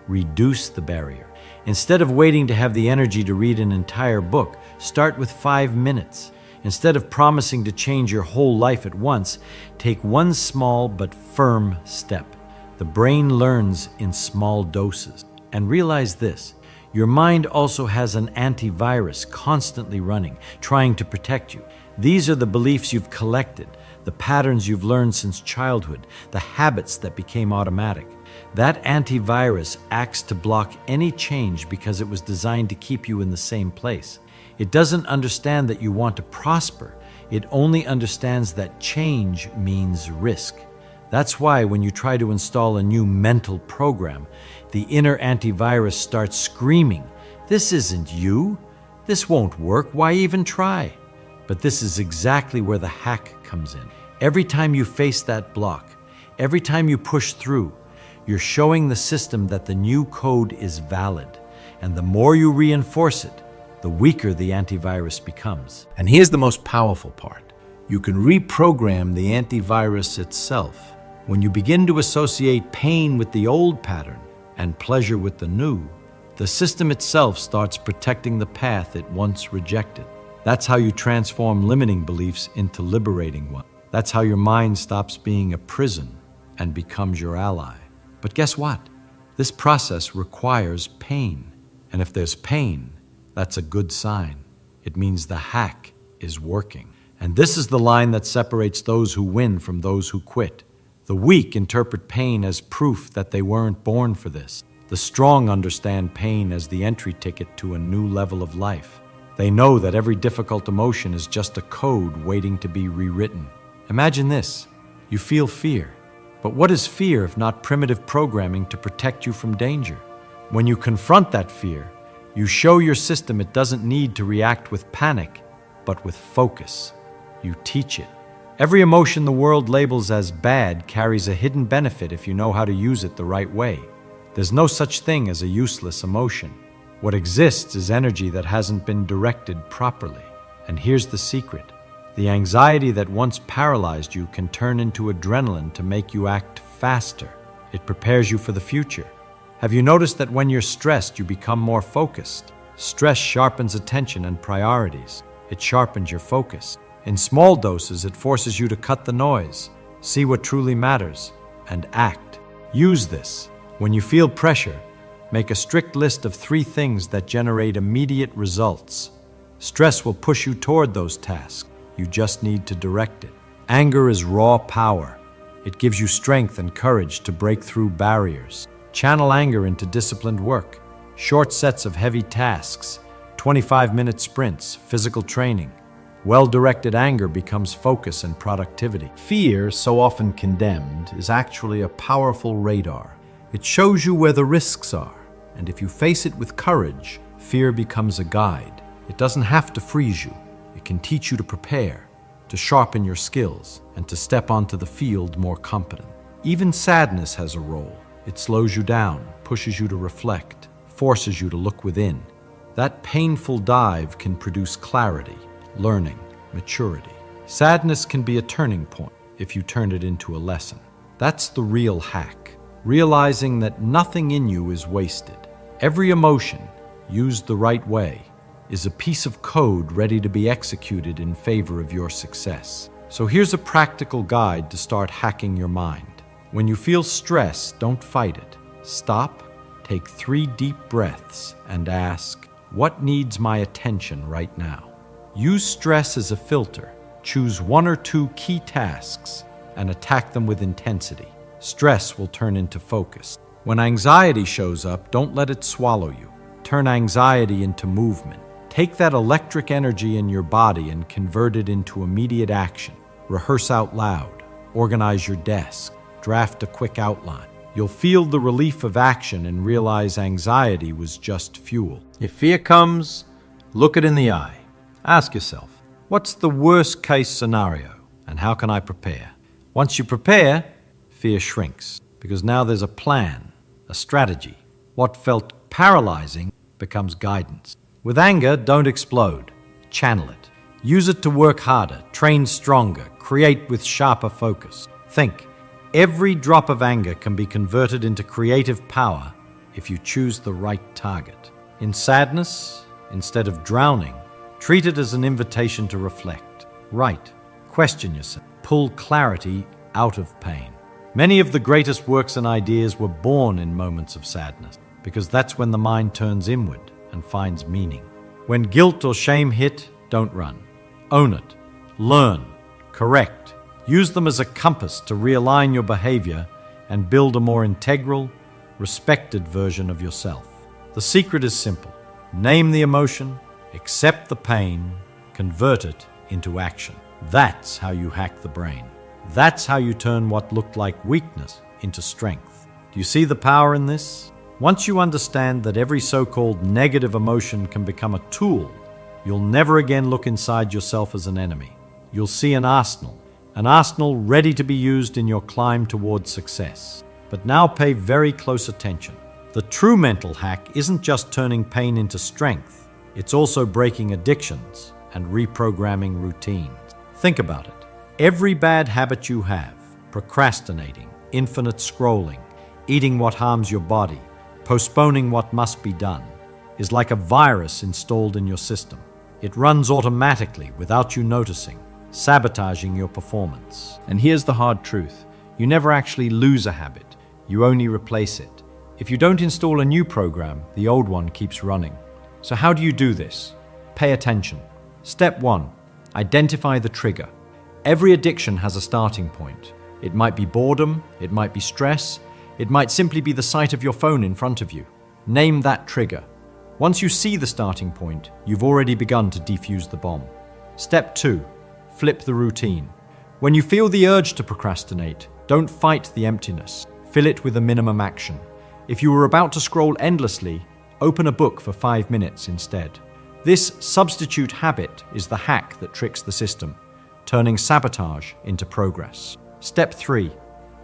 Speaker 1: reduce the barrier. Instead of waiting to have the energy to read an entire book, start with 5 minutes. Instead of promising to change your whole life at once, take one small but firm step. The brain learns in small doses. And realize this, your mind also has an antivirus constantly running, trying to protect you. These are the beliefs you've collected, the patterns you've learned since childhood, the habits that became automatic. That antivirus acts to block any change because it was designed to keep you in the same place. It doesn't understand that you want to prosper. It only understands that change means risk. That's why when you try to install a new mental program, the inner antivirus starts screaming, "This isn't you. This won't work. Why even try?" But this is exactly where the hack comes in. Every time you face that block, every time you push through, you're showing the system that the new code is valid. And the more you reinforce it, the weaker the antivirus becomes. And here's the most powerful part. You can reprogram the antivirus itself. When you begin to associate pain with the old pattern and pleasure with the new, the system itself starts protecting the path it once rejected. That's how you transform limiting beliefs into liberating ones. That's how your mind stops being a prison and becomes your ally. But guess what? This process requires pain. And if there's pain, that's a good sign. It means the hack is working. And this is the line that separates those who win from those who quit. The weak interpret pain as proof that they weren't born for this. The strong understand pain as the entry ticket to a new level of life. They know that every difficult emotion is just a code waiting to be rewritten. Imagine this. You feel fear. But what is fear if not primitive programming to protect you from danger? When you confront that fear, you show your system it doesn't need to react with panic, but with focus. You teach it. Every emotion the world labels as bad carries a hidden benefit if you know how to use it the right way. There's no such thing as a useless emotion. What exists is energy that hasn't been directed properly. And here's the secret. The anxiety that once paralyzed you can turn into adrenaline to make you act faster. It prepares you for the future. Have you noticed that when you're stressed, you become more focused? Stress sharpens attention and priorities. It sharpens your focus. In small doses, it forces you to cut the noise, see what truly matters, and act. Use this. When you feel pressure, make a strict list of 3 things that generate immediate results. Stress will push you toward those tasks. You just need to direct it. Anger is raw power. It gives you strength and courage to break through barriers. Channel anger into disciplined work, short sets of heavy tasks, 25-minute sprints, physical training. Well-directed anger becomes focus and productivity. Fear, so often condemned, is actually a powerful radar. It shows you where the risks are, and if you face it with courage, fear becomes a guide. It doesn't have to freeze you. It can teach you to prepare, to sharpen your skills, and to step onto the field more competent. Even sadness has a role. It slows you down, pushes you to reflect, forces you to look within. That painful dive can produce clarity, learning, maturity. Sadness can be a turning point if you turn it into a lesson. That's the real hack, realizing that nothing in you is wasted. Every emotion, used the right way, is a piece of code ready to be executed in favor of your success. So here's a practical guide to start hacking your mind. When you feel stress, don't fight it. Stop, take 3 deep breaths, and ask, what needs my attention right now? Use stress as a filter. Choose 1 or 2 key tasks and attack them with intensity. Stress will turn into focus. When anxiety shows up, don't let it swallow you. Turn anxiety into movement. Take that electric energy in your body and convert it into immediate action. Rehearse out loud. Organize your desk. Draft a quick outline. You'll feel the relief of action and realize anxiety was just fuel. If fear comes, look it in the eye. Ask yourself, what's the worst case scenario and how can I prepare? Once you prepare, fear shrinks because now there's a plan, a strategy. What felt paralyzing becomes guidance. With anger, don't explode. Channel it. Use it to work harder, train stronger, create with sharper focus. Think. Every drop of anger can be converted into creative power if you choose the right target. In sadness, instead of drowning, treat it as an invitation to reflect. Write, question yourself, pull clarity out of pain. Many of the greatest works and ideas were born in moments of sadness because that's when the mind turns inward and finds meaning. When guilt or shame hit, don't run. Own it. Learn. Correct. Use them as a compass to realign your behavior and build a more integral, respected version of yourself. The secret is simple. Name the emotion, accept the pain, convert it into action. That's how you hack the brain. That's how you turn what looked like weakness into strength. Do you see the power in this? Once you understand that every so-called negative emotion can become a tool, you'll never again look inside yourself as an enemy. You'll see an arsenal ready to be used in your climb towards success. But now pay very close attention. The true mental hack isn't just turning pain into strength, it's also breaking addictions and reprogramming routines. Think about it. Every bad habit you have, procrastinating, infinite scrolling, eating what harms your body, postponing what must be done, is like a virus installed in your system. It runs automatically without you noticing, sabotaging your performance. And here's the hard truth. You never actually lose a habit. You only replace it. If you don't install a new program, the old one keeps running. So how do you do this? Pay attention. Step 1. Identify the trigger. Every addiction has a starting point. It might be boredom, it might be stress, it might simply be the sight of your phone in front of you. Name that trigger. Once you see the starting point, you've already begun to defuse the bomb. Step 2. Flip the routine. When you feel the urge to procrastinate, don't fight the emptiness. Fill it with a minimum action. If you were about to scroll endlessly, open a book for 5 minutes instead. This substitute habit is the hack that tricks the system, turning sabotage into progress. Step 3.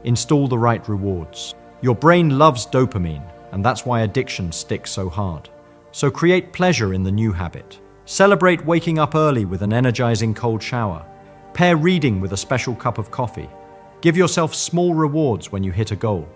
Speaker 1: Install the right rewards. Your brain loves dopamine, and that's why addiction sticks so hard. So create pleasure in the new habit. Celebrate waking up early with an energizing cold shower. Pair reading with a special cup of coffee. Give yourself small rewards when you hit a goal.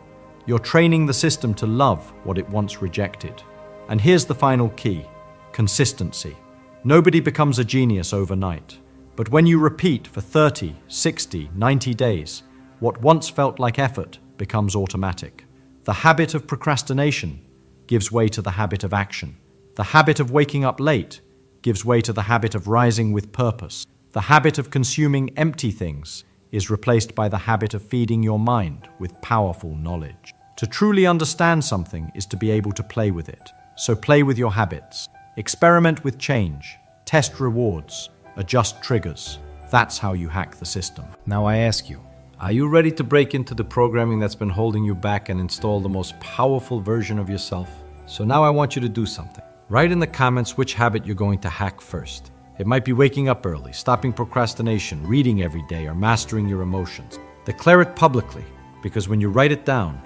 Speaker 3: You're training the system to love what it once rejected. And here's the final key: consistency. Nobody becomes a genius overnight. But when you repeat for 30, 60, 90 days, what once felt like effort becomes automatic. The habit of procrastination gives way to the habit of action. The habit of waking up late gives way to the habit of rising with purpose. The habit of consuming empty things is replaced by the habit of feeding your mind with powerful knowledge. To truly understand something is to be able to play with it. So play with your habits. Experiment with change. Test rewards. Adjust triggers. That's how you hack the system.
Speaker 1: Now I ask you, are you ready to break into the programming that's been holding you back and install the most powerful version of yourself? So now I want you to do something. Write in the comments which habit you're going to hack first. It might be waking up early, stopping procrastination, reading every day, or mastering your emotions. Declare it publicly, because when you write it down,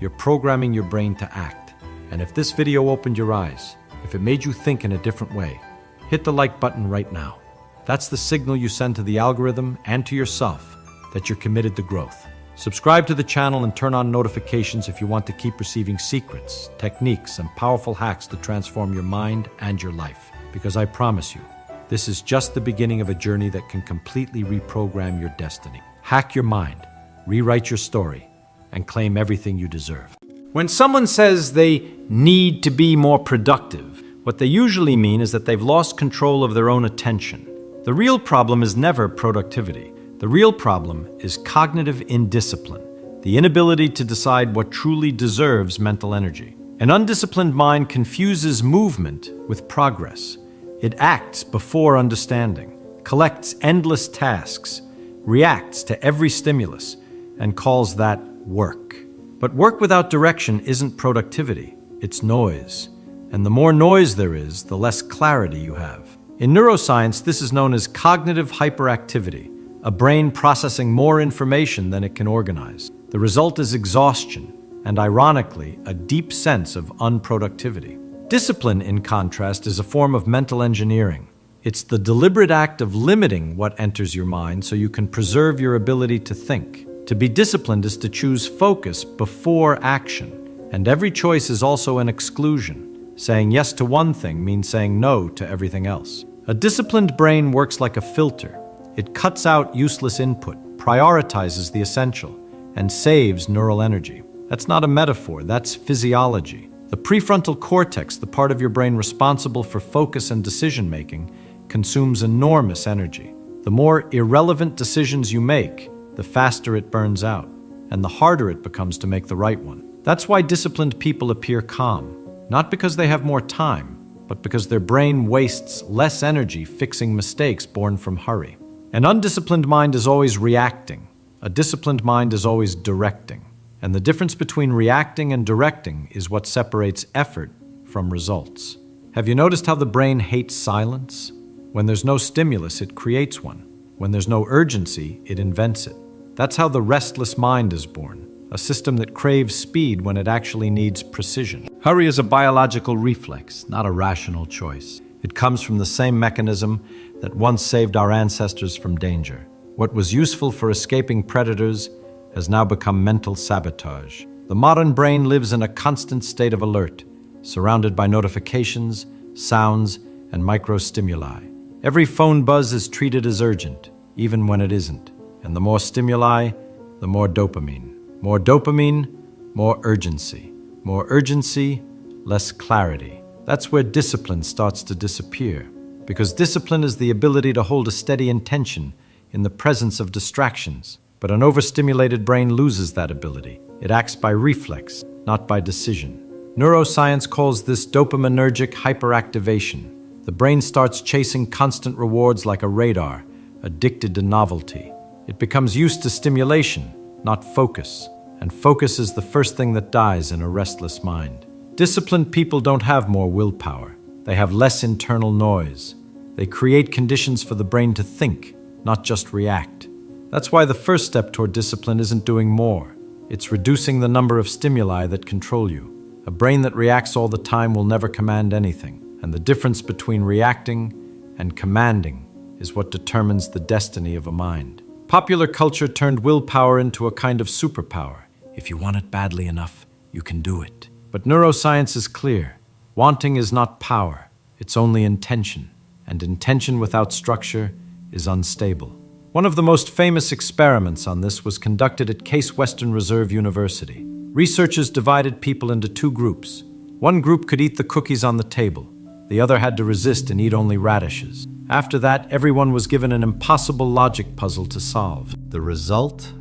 Speaker 1: you're programming your brain to act. And if this video opened your eyes, if it made you think in a different way, hit the like button right now. That's the signal you send to the algorithm and to yourself that you're committed to growth. Subscribe to the channel and turn on notifications if you want to keep receiving secrets, techniques, and powerful hacks to transform your mind and your life. Because I promise you, this is just the beginning of a journey that can completely reprogram your destiny. Hack your mind, rewrite your story, and claim everything you deserve. When someone says they need to be more productive, what they usually mean is that they've lost control of their own attention. The real problem is never productivity. The real problem is cognitive indiscipline, the inability to decide what truly deserves mental energy. An undisciplined mind confuses movement with progress. It acts before understanding, collects endless tasks, reacts to every stimulus, and calls that work. But work without direction isn't productivity, it's noise. And the more noise there is, the less clarity you have. In neuroscience, this is known as cognitive hyperactivity, a brain processing more information than it can organize. The result is exhaustion, and ironically, a deep sense of unproductivity. Discipline, in contrast, is a form of mental engineering. It's the deliberate act of limiting what enters your mind so you can preserve your ability to think. To be disciplined is to choose focus before action, and every choice is also an exclusion. Saying yes to one thing means saying no to everything else. A disciplined brain works like a filter. It cuts out useless input, prioritizes the essential, and saves neural energy. That's not a metaphor, that's physiology. The prefrontal cortex, the part of your brain responsible for focus and decision-making, consumes enormous energy. The more irrelevant decisions you make, the faster it burns out, and the harder it becomes to make the right one. That's why disciplined people appear calm, not because they have more time, but because their brain wastes less energy fixing mistakes born from hurry. An undisciplined mind is always reacting. A disciplined mind is always directing. And the difference between reacting and directing is what separates effort from results. Have you noticed how the brain hates silence? When there's no stimulus, it creates one. When there's no urgency, it invents it. That's how the restless mind is born, a system that craves speed when it actually needs precision. Hurry is a biological reflex, not a rational choice. It comes from the same mechanism that once saved our ancestors from danger. What was useful for escaping predators has now become mental sabotage. The modern brain lives in a constant state of alert, surrounded by notifications, sounds, and microstimuli. Every phone buzz is treated as urgent, even when it isn't. And the more stimuli, the more dopamine. More dopamine, more urgency. More urgency, less clarity. That's where discipline starts to disappear. Because discipline is the ability to hold a steady intention in the presence of distractions. But an overstimulated brain loses that ability. It acts by reflex, not by decision. Neuroscience calls this dopaminergic hyperactivation. The brain starts chasing constant rewards like a radar, addicted to novelty. It becomes used to stimulation, not focus. And focus is the first thing that dies in a restless mind. Disciplined people don't have more willpower. They have less internal noise. They create conditions for the brain to think, not just react. That's why the first step toward discipline isn't doing more. It's reducing the number of stimuli that control you. A brain that reacts all the time will never command anything. And the difference between reacting and commanding is what determines the destiny of a mind. Popular culture turned willpower into a kind of superpower. If you want it badly enough, you can do it. But neuroscience is clear. Wanting is not power, it's only intention. And intention without structure is unstable. One of the most famous experiments on this was conducted at Case Western Reserve University. Researchers divided people into two groups. One group could eat the cookies on the table. The other had to resist and eat only radishes. After that, everyone was given an impossible logic puzzle to solve. The result?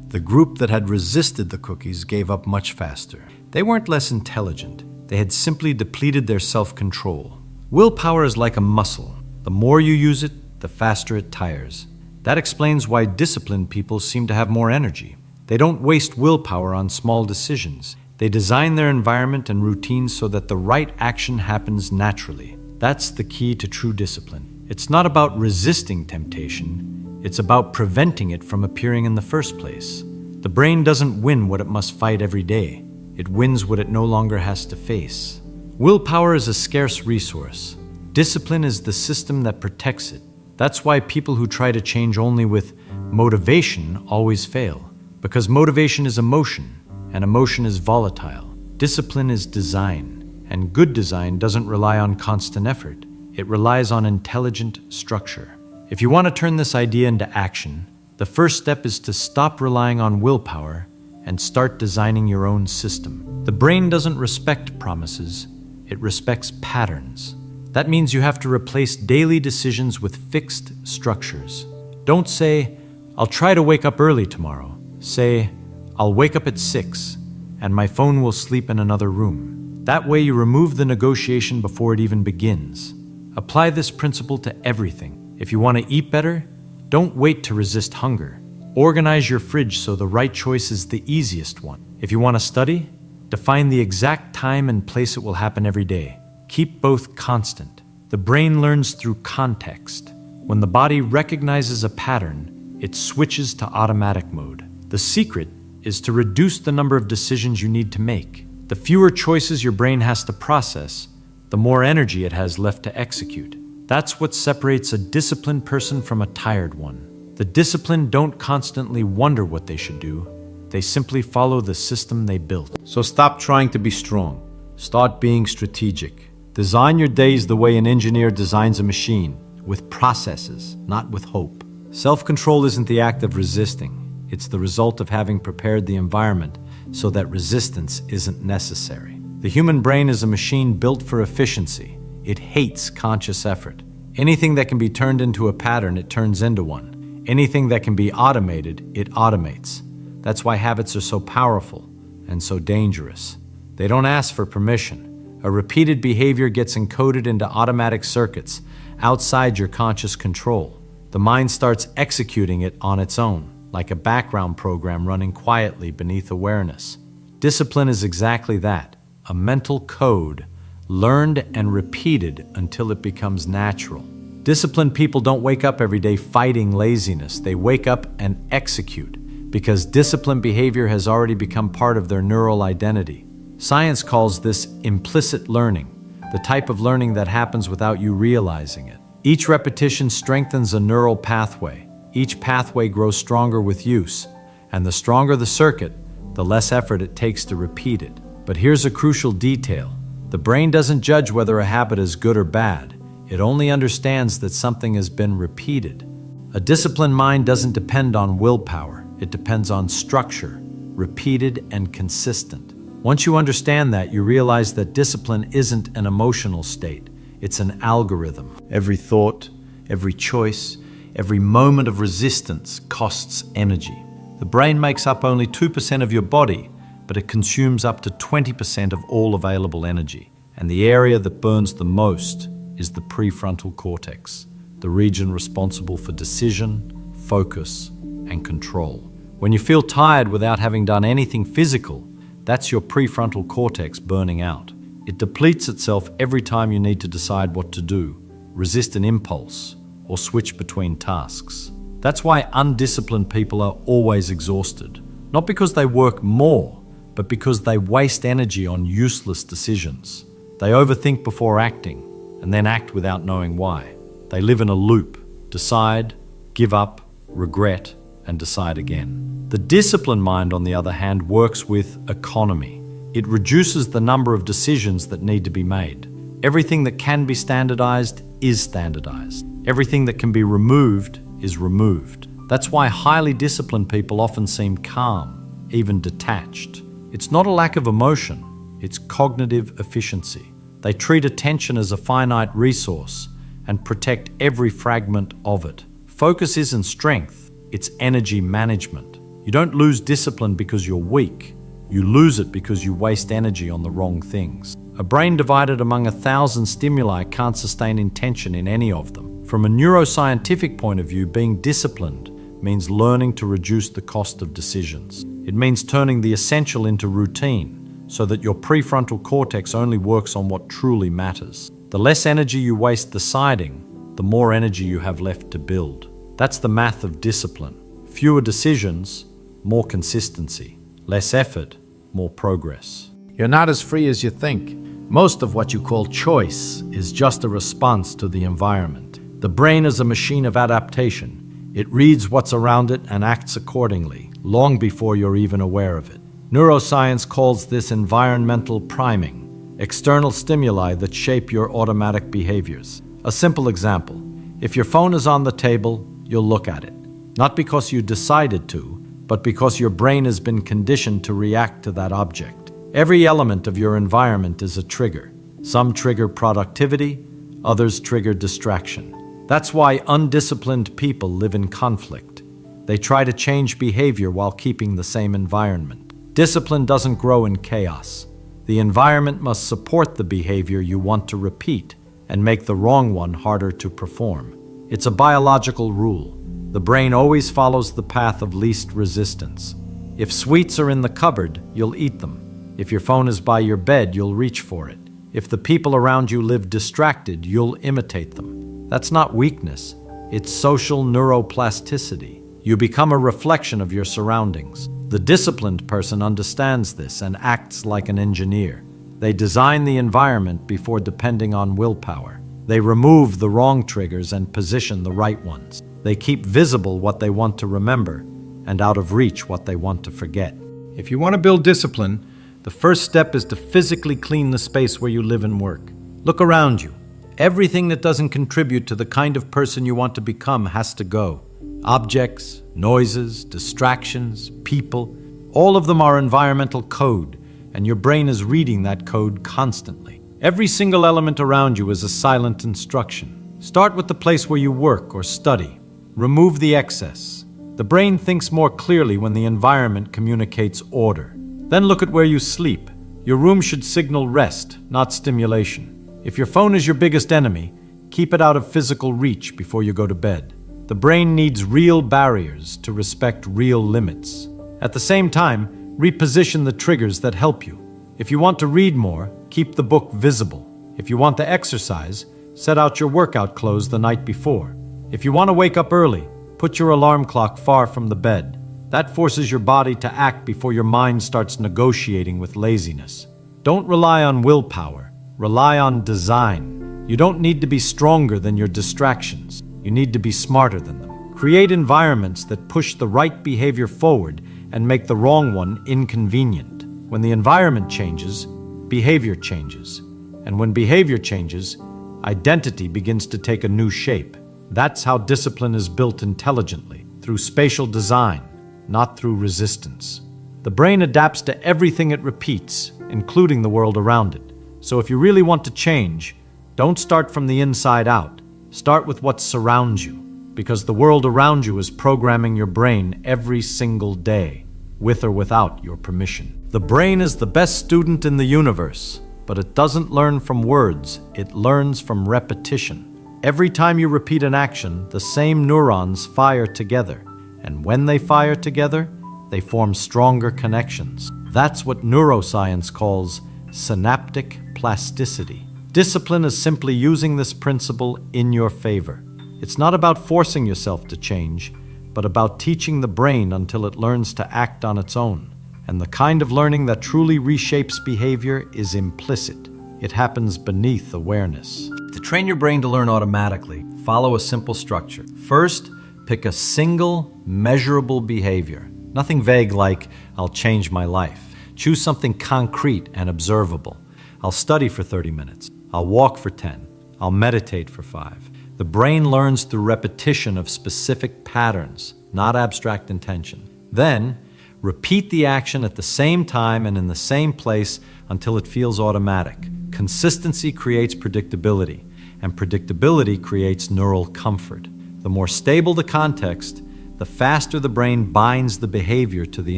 Speaker 1: The group that had resisted the cookies gave up much faster. They weren't less intelligent. They had simply depleted their self-control. Willpower is like a muscle. The more you use it, the faster it tires. That explains why disciplined people seem to have more energy. They don't waste willpower on small decisions. They design their environment and routines so that the right action happens naturally. That's the key to true discipline. It's not about resisting temptation. It's about preventing it from appearing in the first place. The brain doesn't win what it must fight every day. It wins what it no longer has to face. Willpower is a scarce resource. Discipline is the system that protects it. That's why people who try to change only with motivation always fail. Because motivation is emotion, and emotion is volatile. Discipline is design, and good design doesn't rely on constant effort. It relies on intelligent structure. If you want to turn this idea into action, the first step is to stop relying on willpower and start designing your own system. The brain doesn't respect promises, it respects patterns. That means you have to replace daily decisions with fixed structures. Don't say, "I'll try to wake up early tomorrow." Say, "I'll wake up at 6, and my phone will sleep in another room." That way you remove the negotiation before it even begins. Apply this principle to everything. If you want to eat better, don't wait to resist hunger. Organize your fridge so the right choice is the easiest one. If you want to study, define the exact time and place it will happen every day. Keep both constant. The brain learns through context. When the body recognizes a pattern, it switches to automatic mode. The secret is to reduce the number of decisions you need to make. The fewer choices your brain has to process, the more energy it has left to execute. That's what separates a disciplined person from a tired one. The disciplined don't constantly wonder what they should do. They simply follow the system they built. So stop trying to be strong. Start being strategic. Design your days the way an engineer designs a machine, with processes, not with hope. Self-control isn't the act of resisting. It's the result of having prepared the environment so that resistance isn't necessary. The human brain is a machine built for efficiency. It hates conscious effort. Anything that can be turned into a pattern, it turns into one. Anything that can be automated, it automates. That's why habits are so powerful and so dangerous. They don't ask for permission. A repeated behavior gets encoded into automatic circuits outside your conscious control. The mind starts executing it on its own, like a background program running quietly beneath awareness. Discipline is exactly that, a mental code, learned and repeated until it becomes natural. Disciplined people don't wake up every day fighting laziness. They wake up and execute, because disciplined behavior has already become part of their neural identity. Science calls this implicit learning, the type of learning that happens without you realizing it. Each repetition strengthens a neural pathway. Each pathway grows stronger with use, and the stronger the circuit, the less effort it takes to repeat it. But here's a crucial detail. The brain doesn't judge whether a habit is good or bad. It only understands that something has been repeated. A disciplined mind doesn't depend on willpower. It depends on structure, repeated and consistent. Once you understand that, you realize that discipline isn't an emotional state. It's an algorithm. Every thought, every choice, every moment of resistance costs energy. The brain makes up only 2% of your body, but it consumes up to 20% of all available energy. And the area that burns the most is the prefrontal cortex, the region responsible for decision, focus, and control. When you feel tired without having done anything physical, that's your prefrontal cortex burning out. It depletes itself every time you need to decide what to do, resist an impulse, or switch between tasks. That's why undisciplined people are always exhausted. Not because they work more, but because they waste energy on useless decisions. They overthink before acting, and then act without knowing why. They live in a loop, decide, give up, regret, and decide again. The disciplined mind, on the other hand, works with economy.
Speaker 3: It reduces the number of decisions that need to be made. Everything that can be standardized is standardized. Everything that can be removed is removed. That's why highly disciplined people often seem calm, even detached. It's not a lack of emotion, it's cognitive efficiency. They treat attention as a finite resource and protect every fragment of it. Focus isn't strength, it's energy management. You don't lose discipline because you're weak. You lose it because you waste energy on the wrong things. A brain divided among 1,000 stimuli can't sustain intention in any of them. From a neuroscientific point of view, being disciplined means learning to reduce the cost of decisions. It means turning the essential into routine so that your prefrontal cortex only works on what truly matters. The less energy you waste deciding, the more energy you have left to build. That's the math of discipline. Fewer decisions, more consistency. Less effort, more progress.
Speaker 1: You're not as free as you think. Most of what you call choice is just a response to the environment. The brain is a machine of adaptation. It reads what's around it and acts accordingly, long before you're even aware of it. Neuroscience calls this environmental priming, external stimuli that shape your automatic behaviors. A simple example: if your phone is on the table, you'll look at it. Not because you decided to, but because your brain has been conditioned to react to that object. Every element of your environment is a trigger. Some trigger productivity, others trigger distraction. That's why undisciplined people live in conflict. They try to change behavior while keeping the same environment. Discipline doesn't grow in chaos. The environment must support the behavior you want to repeat and make the wrong one harder to perform. It's a biological rule. The brain always follows the path of least resistance. If sweets are in the cupboard, you'll eat them. If your phone is by your bed, you'll reach for it. If the people around you live distracted, you'll imitate them. That's not weakness. It's social neuroplasticity. You become a reflection of your surroundings. The disciplined person understands this and acts like an engineer. They design the environment before depending on willpower. They remove the wrong triggers and position the right ones. They keep visible what they want to remember and out of reach what they want to forget. If you want to build discipline, the first step is to physically clean the space where you live and work. Look around you. Everything that doesn't contribute to the kind of person you want to become has to go. Objects, noises, distractions, people, all of them are environmental code, and your brain is reading that code constantly. Every single element around you is a silent instruction. Start with the place where you work or study. Remove the excess. The brain thinks more clearly when the environment communicates order. Then look at where you sleep. Your room should signal rest, not stimulation. If your phone is your biggest enemy, keep it out of physical reach before you go to bed. The brain needs real barriers to respect real limits. At the same time, reposition the triggers that help you. If you want to read more, keep the book visible. If you want to exercise, set out your workout clothes the night before. If you want to wake up early, put your alarm clock far from the bed. That forces your body to act before your mind starts negotiating with laziness. Don't rely on willpower. Rely on design. You don't need to be stronger than your distractions. You need to be smarter than them. Create environments that push the right behavior forward and make the wrong one inconvenient. When the environment changes, behavior changes. And when behavior changes, identity begins to take a new shape. That's how discipline is built intelligently, through spatial design, not through resistance. The brain adapts to everything it repeats, including the world around it. So if you really want to change, don't start from the inside out. Start with what surrounds you, because the world around you is programming your brain every single day, with or without your permission. The brain is the best student in the universe, but it doesn't learn from words, it learns from repetition. Every time you repeat an action, the same neurons fire together, and when they fire together, they form stronger connections. That's what neuroscience calls synaptic plasticity. Discipline is simply using this principle in your favor. It's not about forcing yourself to change, but about teaching the brain until it learns to act on its own. And the kind of learning that truly reshapes behavior is implicit. It happens beneath awareness. To train your brain to learn automatically, follow a simple structure. First, pick a single, measurable behavior. Nothing vague like, I'll change my life.
Speaker 3: Choose something concrete and observable. I'll study for 30 minutes. I'll walk for 10. I'll meditate for 5. The brain learns through repetition of specific patterns, not abstract intention. Then, repeat the action at the same time and in the same place until it feels automatic. Consistency creates predictability, and predictability creates neural comfort. The more stable the context, the faster the brain binds the behavior to the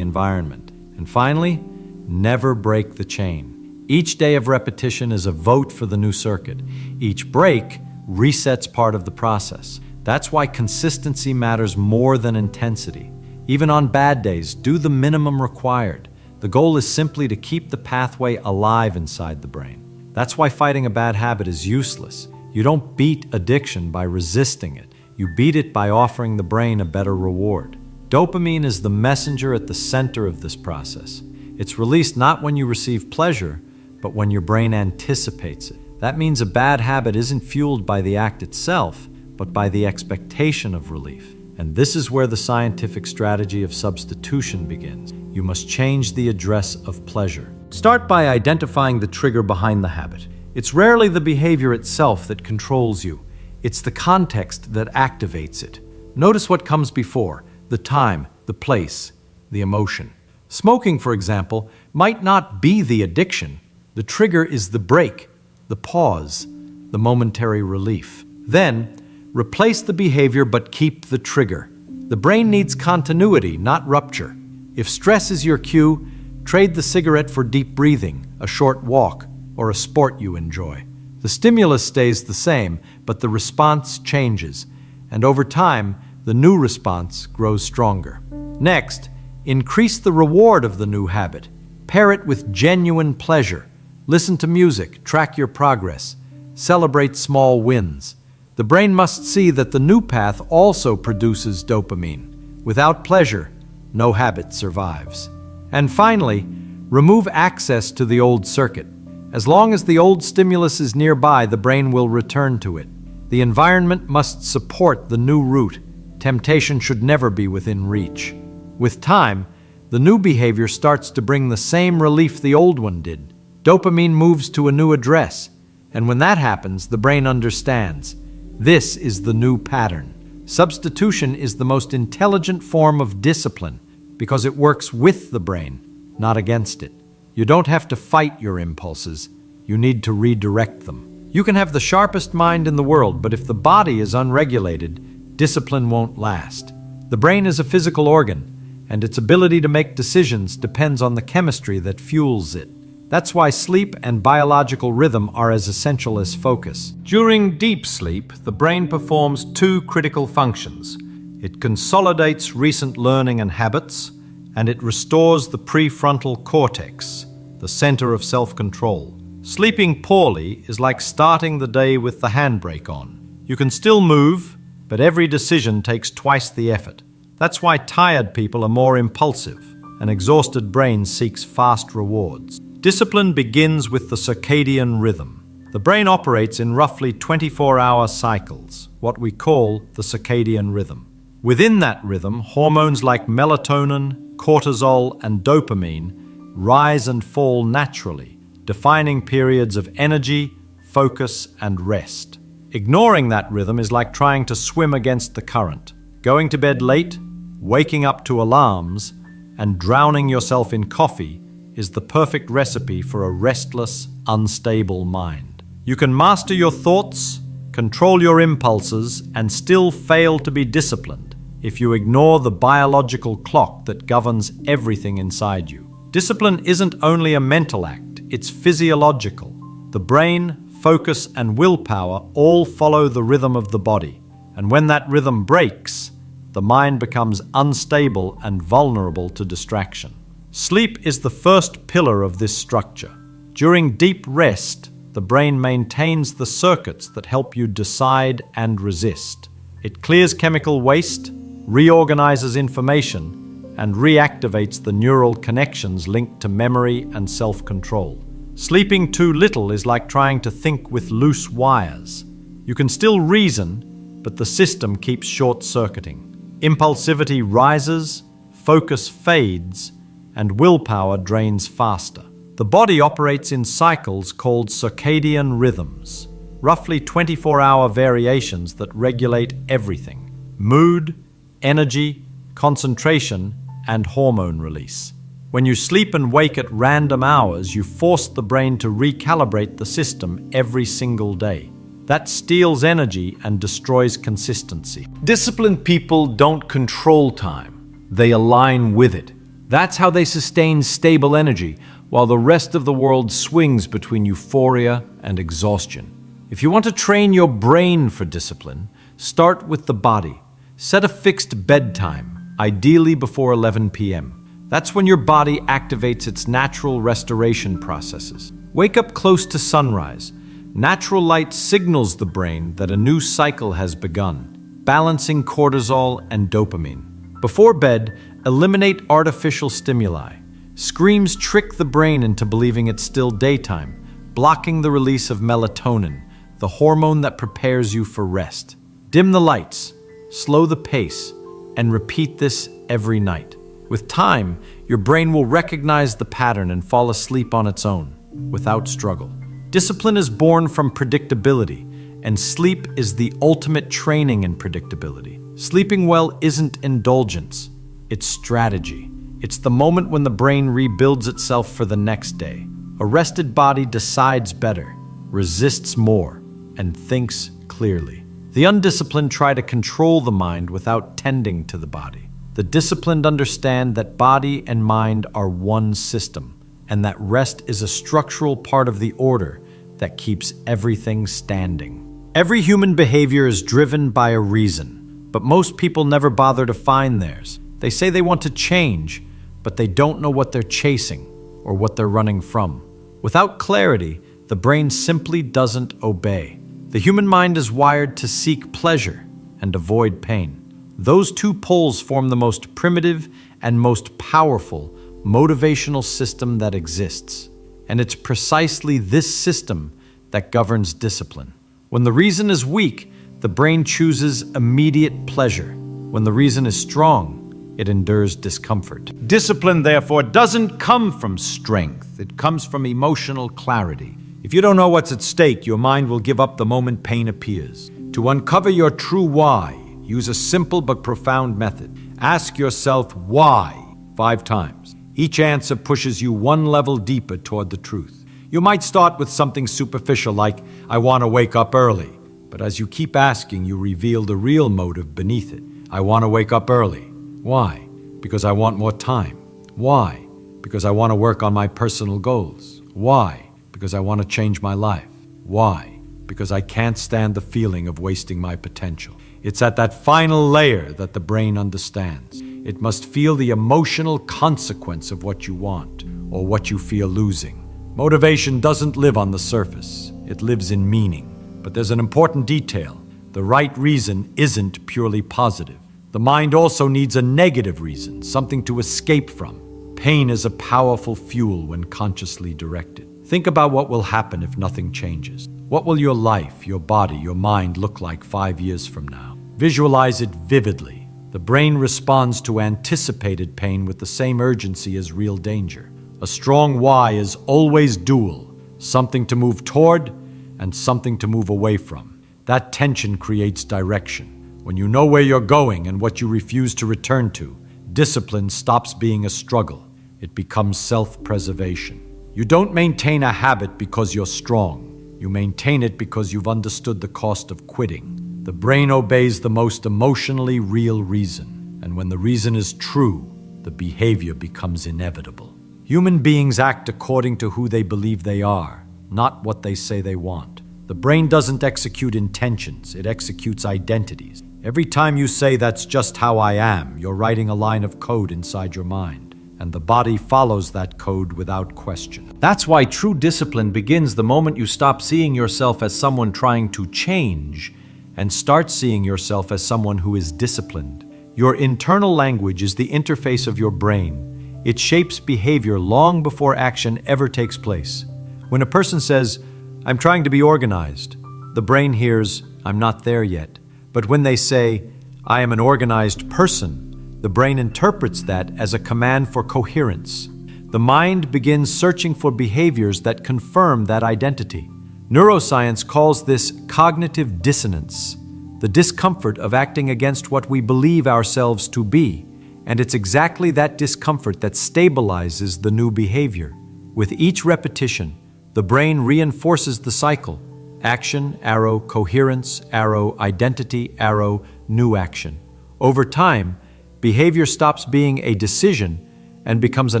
Speaker 3: environment. And finally, never break the chain. Each day of repetition is a vote for the new circuit. Each break resets part of the process. That's why consistency matters more than intensity. Even on bad days, do the minimum required. The goal is simply to keep the pathway alive inside the brain. That's why fighting a bad habit is useless. You don't beat addiction by resisting it. You beat it by offering the brain a better reward. Dopamine is the messenger at the center of this process. It's released not when you receive pleasure, but when your brain anticipates it. That means a bad habit isn't fueled by the act itself, but by the expectation of relief. And this is where the scientific strategy of substitution begins. You must change the address of pleasure. Start by identifying the trigger behind the habit. It's rarely the behavior itself that controls you. It's the context that activates it. Notice what comes before: the time, the place, the emotion. Smoking, for example, might not be the addiction. The trigger is the break, the pause, the momentary relief. Then, replace the behavior but keep the trigger. The brain needs continuity, not rupture. If stress is your cue, trade the cigarette for deep breathing, a short walk, or a sport you enjoy. The stimulus stays the same, but the response changes, and over time, the new response grows stronger. Next, increase the reward of the new habit. Pair it with genuine pleasure. Listen to music, track your progress, celebrate small wins. The brain must see that the new path also produces dopamine. Without pleasure, no habit survives. And finally, remove access to the old circuit. As long as the old stimulus is nearby, the brain will return to it. The environment must support the new route. Temptation should never be within reach. With time, the new behavior starts to bring the same relief the old one did. Dopamine moves to a new address, and when that happens, the brain understands. This is the new pattern. Substitution is the most intelligent form of discipline because it works with the brain, not against it. You don't have to fight your impulses. You need to redirect them. You can have the sharpest mind in the world, but if the body is unregulated, discipline won't last. The brain is a physical organ, and its ability to make decisions depends on the chemistry that fuels it. That's why sleep and biological rhythm are as essential as focus. During deep sleep, the brain performs two critical functions. It consolidates recent learning and habits, and it restores the prefrontal cortex, the center of self-control. Sleeping poorly is like starting the day with the handbrake on. You can still move, but every decision takes twice the effort. That's why tired people are more impulsive. An exhausted brain seeks fast rewards. Discipline begins with the circadian rhythm. The brain operates in roughly 24-hour cycles, what we call the circadian rhythm. Within that rhythm, hormones like melatonin, cortisol, and dopamine rise and fall naturally, defining periods of energy, focus, and rest. Ignoring that rhythm is like trying to swim against the current. Going to bed late, waking up to alarms, and drowning yourself in coffee is the perfect recipe for a restless, unstable mind. You can master your thoughts, control your impulses, and still fail to be disciplined if you ignore the biological clock that governs everything inside you. Discipline isn't only a mental act, it's physiological. The brain, focus, and willpower all follow the rhythm of the body. And when that rhythm breaks, the mind becomes unstable and vulnerable to distraction. Sleep is the first pillar of this structure. During deep rest, the brain maintains the circuits that help you decide and resist. It clears chemical waste, reorganizes information, and reactivates the neural connections linked to memory and self-control. Sleeping too little is like trying to think with loose wires. You can still reason, but the system keeps short-circuiting. Impulsivity rises, focus fades, and willpower drains faster. The body operates in cycles called circadian rhythms, roughly 24-hour variations that regulate everything: mood, energy, concentration, and hormone release. When you sleep and wake at random hours, you force the brain to recalibrate the system every single day. That steals energy and destroys consistency. Disciplined people don't control time. They align with it. That's how they sustain stable energy, while the rest of the world swings between euphoria and exhaustion. If you want to train your brain for discipline, start with the body. Set a fixed bedtime, ideally before 11 p.m. That's when your body activates its natural restoration processes. Wake up close to sunrise. Natural light signals the brain that a new cycle has begun, balancing cortisol and dopamine. Before bed, eliminate artificial stimuli. Screams trick the brain into believing it's still daytime, blocking the release of melatonin, the hormone that prepares you for rest. Dim the lights, slow the pace, and repeat this every night. With time, your brain will recognize the pattern and fall asleep on its own, without struggle. Discipline is born from predictability, and sleep is the ultimate training in predictability. Sleeping well isn't indulgence, it's strategy. It's the moment when the brain rebuilds itself for the next day. A rested body decides better, resists more, and thinks clearly. The undisciplined try to control the mind without tending to the body. The disciplined understand that body and mind are one system, and that rest is a structural part of the order that keeps everything standing. Every human behavior is driven by a reason, but most people never bother to find theirs. They say they want to change, but they don't know what they're chasing or what they're running from. Without clarity, the brain simply doesn't obey. The human mind is wired to seek pleasure and avoid pain. Those two poles form the most primitive and most powerful motivational system that exists. And it's precisely this system that governs discipline. When the reason is weak, the brain chooses immediate pleasure. When the reason is strong, it endures discomfort. Discipline, therefore, doesn't come from strength. It comes from emotional clarity. If you don't know what's at stake, your mind will give up the moment pain appears. To uncover your true why, use a simple but profound method. Ask yourself why 5 times. Each answer pushes you one level deeper toward the truth. You might start with something superficial like, I want to wake up early. But as you keep asking, you reveal the real motive beneath it. I want to wake up early. Why? Because I want more time. Why? Because I want to work on my personal goals. Why? Because I want to change my life. Why? Because I can't stand the feeling of wasting my potential. It's at that final layer that the brain understands. It must feel the emotional consequence of what you want or what you fear losing. Motivation doesn't live on the surface. It lives in meaning. But there's an important detail. The right reason isn't purely positive. The mind also needs a negative reason, something to escape from. Pain is a powerful fuel when consciously directed. Think about what will happen if nothing changes. What will your life, your body, your mind look like 5 years from now? Visualize it vividly. The brain responds to anticipated pain with the same urgency as real danger. A strong why is always dual, something to move toward and something to move away from. That tension creates direction. When you know where you're going and what you refuse to return to, discipline stops being a struggle. It becomes self-preservation. You don't maintain a habit because you're strong. You maintain it because you've understood the cost of quitting. The brain obeys the most emotionally real reason, and when the reason is true, the behavior becomes inevitable. Human beings act according to who they believe they are, not what they say they want. The brain doesn't execute intentions, it executes identities. Every time you say that's just how I am, you're writing a line of code inside your mind, and the body follows that code without question. That's why true discipline begins the moment you stop seeing yourself as someone trying to change and start seeing yourself as someone who is disciplined. Your internal language is the interface of your brain. It shapes behavior long before action ever takes place. When a person says, I'm trying to be organized, the brain hears, I'm not there yet. But when they say, I am an organized person, The brain interprets that as a command for coherence. The mind begins searching for behaviors that confirm that identity. Neuroscience calls this cognitive dissonance, the discomfort of acting against what we believe ourselves to be. And it's exactly that discomfort that stabilizes the new behavior. With each repetition, the brain reinforces the cycle. Action, arrow, coherence, arrow, identity, arrow, new action. Over time, behavior stops being a decision and becomes a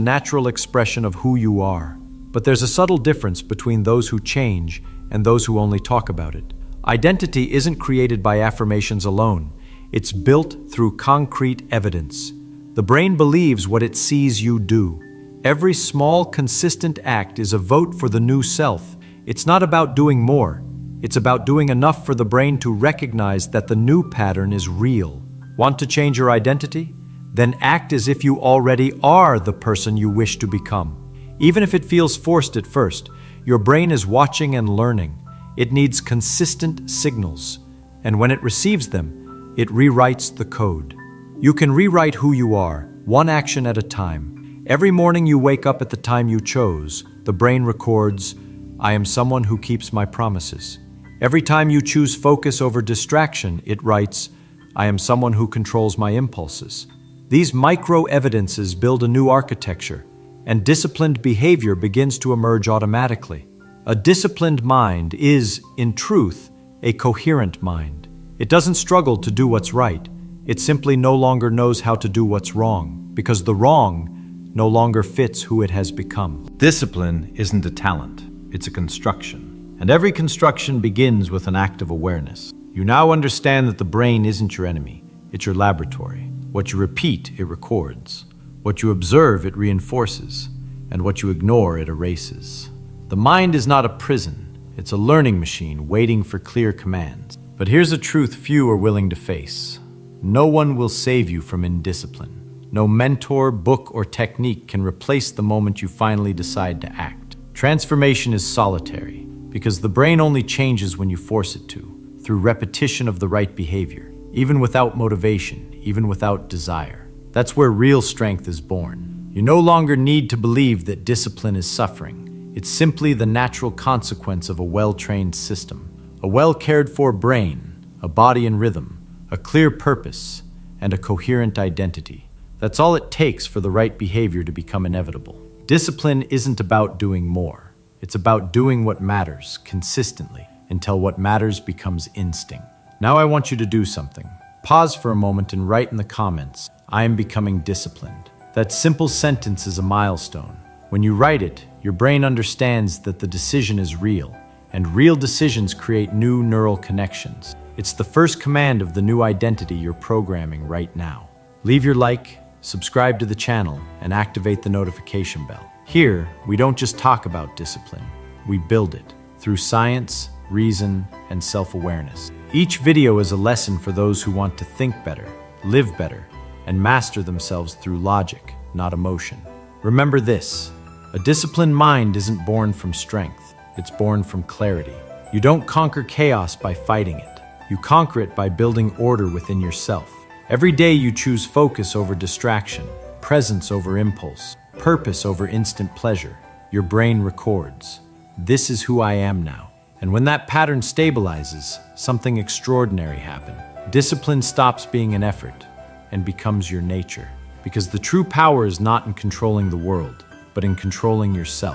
Speaker 3: natural expression of who you are. But there's a subtle difference between those who change and those who only talk about it. Identity isn't created by affirmations alone. It's built through concrete evidence. The brain believes what it sees you do. Every small, consistent act is a vote for the new self. It's not about doing more. It's about doing enough for the brain to recognize that the new pattern is real. Want to change your identity? Then act as if you already are the person you wish to become. Even if it feels forced at first, your brain is watching and learning. It needs consistent signals, and when it receives them, it rewrites the code. You can rewrite who you are, one action at a time. Every morning you wake up at the time you chose, the brain records, "I am someone who keeps my promises." Every time you choose focus over distraction, it writes, "I am someone who controls my impulses." These micro-evidences build a new architecture, and disciplined behavior begins to emerge automatically. A disciplined mind is, in truth, a coherent mind. It doesn't struggle to do what's right. It simply no longer knows how to do what's wrong, because the wrong no longer fits who it has become.
Speaker 1: Discipline isn't a talent, it's a construction. And every construction begins with an act of awareness. You now understand that the brain isn't your enemy, it's your laboratory. What you repeat, it records. What you observe, it reinforces. And what you ignore, it erases. The mind is not a prison, it's a learning machine waiting for clear commands. But here's a truth few are willing to face. No one will save you from indiscipline. No mentor, book, or technique can replace the moment you finally decide to act. Transformation is solitary, because the brain only changes when you force it to, through repetition of the right behavior, even without motivation, even without desire. That's where real strength is born. You no longer need to believe that discipline is suffering. It's simply the natural consequence of a well-trained system, a well-cared-for brain, a body in rhythm, a clear purpose, and a coherent identity. That's all it takes for the right behavior to become inevitable. Discipline isn't about doing more. It's about doing what matters consistently until what matters becomes instinct. Now I want you to do something. Pause for a moment and write in the comments, "I am becoming disciplined." That simple sentence is a milestone. When you write it, your brain understands that the decision is real, and real decisions create new neural connections. It's the first command of the new identity you're programming right now. Leave your like, subscribe to the channel, and activate the notification bell. Here, we don't just talk about discipline, we build it through science, reason, and self-awareness. Each video is a lesson for those who want to think better, live better, and master themselves through logic, not emotion. Remember this, a disciplined mind isn't born from strength, it's born from clarity. You don't conquer chaos by fighting it. You conquer it by building order within yourself. Every day you choose focus over distraction, presence over impulse, purpose over instant pleasure. Your brain records, "This is who I am now." And when that pattern stabilizes, something extraordinary happens. Discipline stops being an effort and becomes your nature. Because the true power is not in controlling the world, but in controlling yourself.